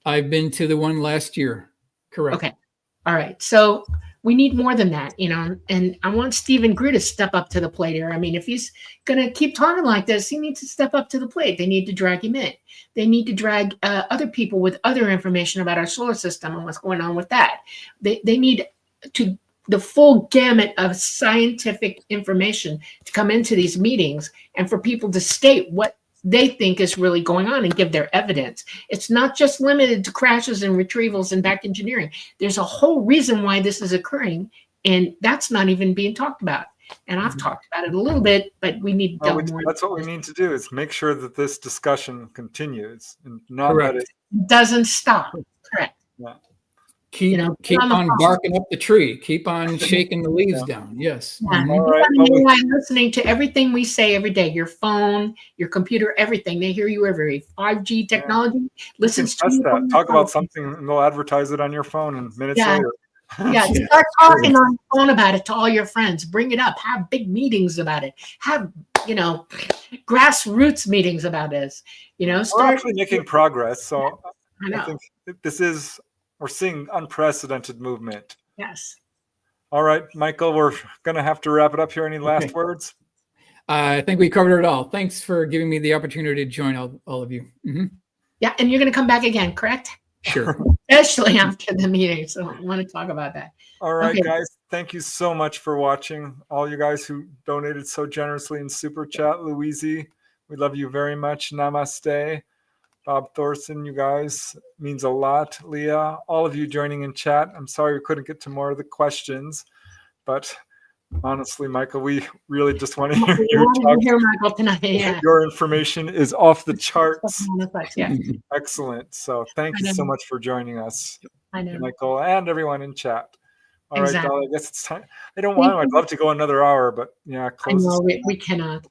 C: I've been to the one last year. Correct.
A: Okay. All right. So we need more than that, you know, and I want Stephen Greer to step up to the plate here. I mean, if he's going to keep talking like this, he needs to step up to the plate. They need to drag him in. They need to drag other people with other information about our solar system and what's going on with that. They need the full gamut of scientific information to come into these meetings and for people to state what they think is really going on and give their evidence. It's not just limited to crashes and retrievals and back engineering. There's a whole reason why this is occurring, and that's not even being talked about. And I've talked about it a little bit, but we need to delve more.
B: That's what we need to do, is make sure that this discussion continues and not let it
A: doesn't stop. Correct.
B: Yeah.
C: Keep
A: get on the
C: on
A: phone.
C: barking up the tree. Keep on shaking the leaves down. Yes.
A: Yeah.
C: Mhm.
B: All right.
A: Everybody listening to everything we say every day, your phone, your computer, everything. They hear you every 5G technology.
B: You can
A: Listens to
B: test
A: you.
B: that. Talk about something and they'll advertise it on your phone and minutes
A: Yeah.
B: later.
A: Yeah,
C: Yeah.
A: start talking on the phone about it to all your friends. Bring it up. Have big meetings about it. Have, grassroots meetings about this.
B: We're
A: Start.
B: actually making progress. So
A: I
B: I
A: know.
B: think we're seeing unprecedented movement.
A: Yes.
B: All right, Michael, we're going to have to wrap it up here. Any last
C: Okay.
B: words?
C: I think we covered it all. Thanks for giving me the opportunity to join all of you. Mhm.
A: Yeah, and you're going to come back again, correct?
C: Sure.
A: Especially after the meeting. So I want to talk about that.
B: All right,
A: Okay.
B: guys. Thank you so much for watching. All you guys who donated so generously in Super Chat. Louise, we love you very much. Namaste. Bob Thorson, you guys, means a lot. Leah, all of you joining in chat. I'm sorry we couldn't get to more of the questions, but honestly, Michael, we really just want to hear
A: We
B: you
A: wanted
B: talk.
A: to hear Michael tonight. Yeah.
B: Your information is off the charts.
A: Yeah,
B: Excellent. So thank you so much for joining us,
A: I know.
B: Michael, and everyone in chat. All right,
A: Exactly.
B: Dolly, I guess it's time. I don't want to. I'd love to go another hour, but yeah,
A: I
B: close
A: know
B: this.
A: we cannot.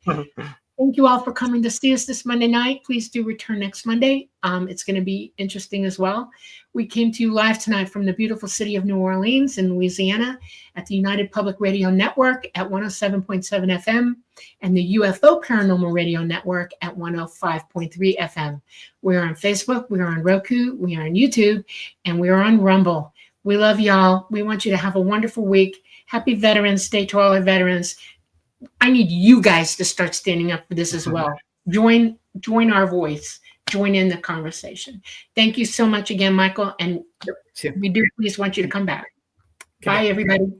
A: Thank you all for coming to see us this Monday night. Please do return next Monday. It's going to be interesting as well. We came to you live tonight from the beautiful city of New Orleans in Louisiana at the United Public Radio Network at 107.7 FM and the UFO Paranormal Radio Network at 105.3 FM. We're on Facebook, we're on Roku, we are on YouTube, and we're on Rumble. We love y'all. We want you to have a wonderful week. Happy Veterans Day to all our veterans. I need you guys to start standing up for this as well. Join our voice. Join in the conversation. Thank you so much again, Michael. And we do please want you to come back. Bye, everybody.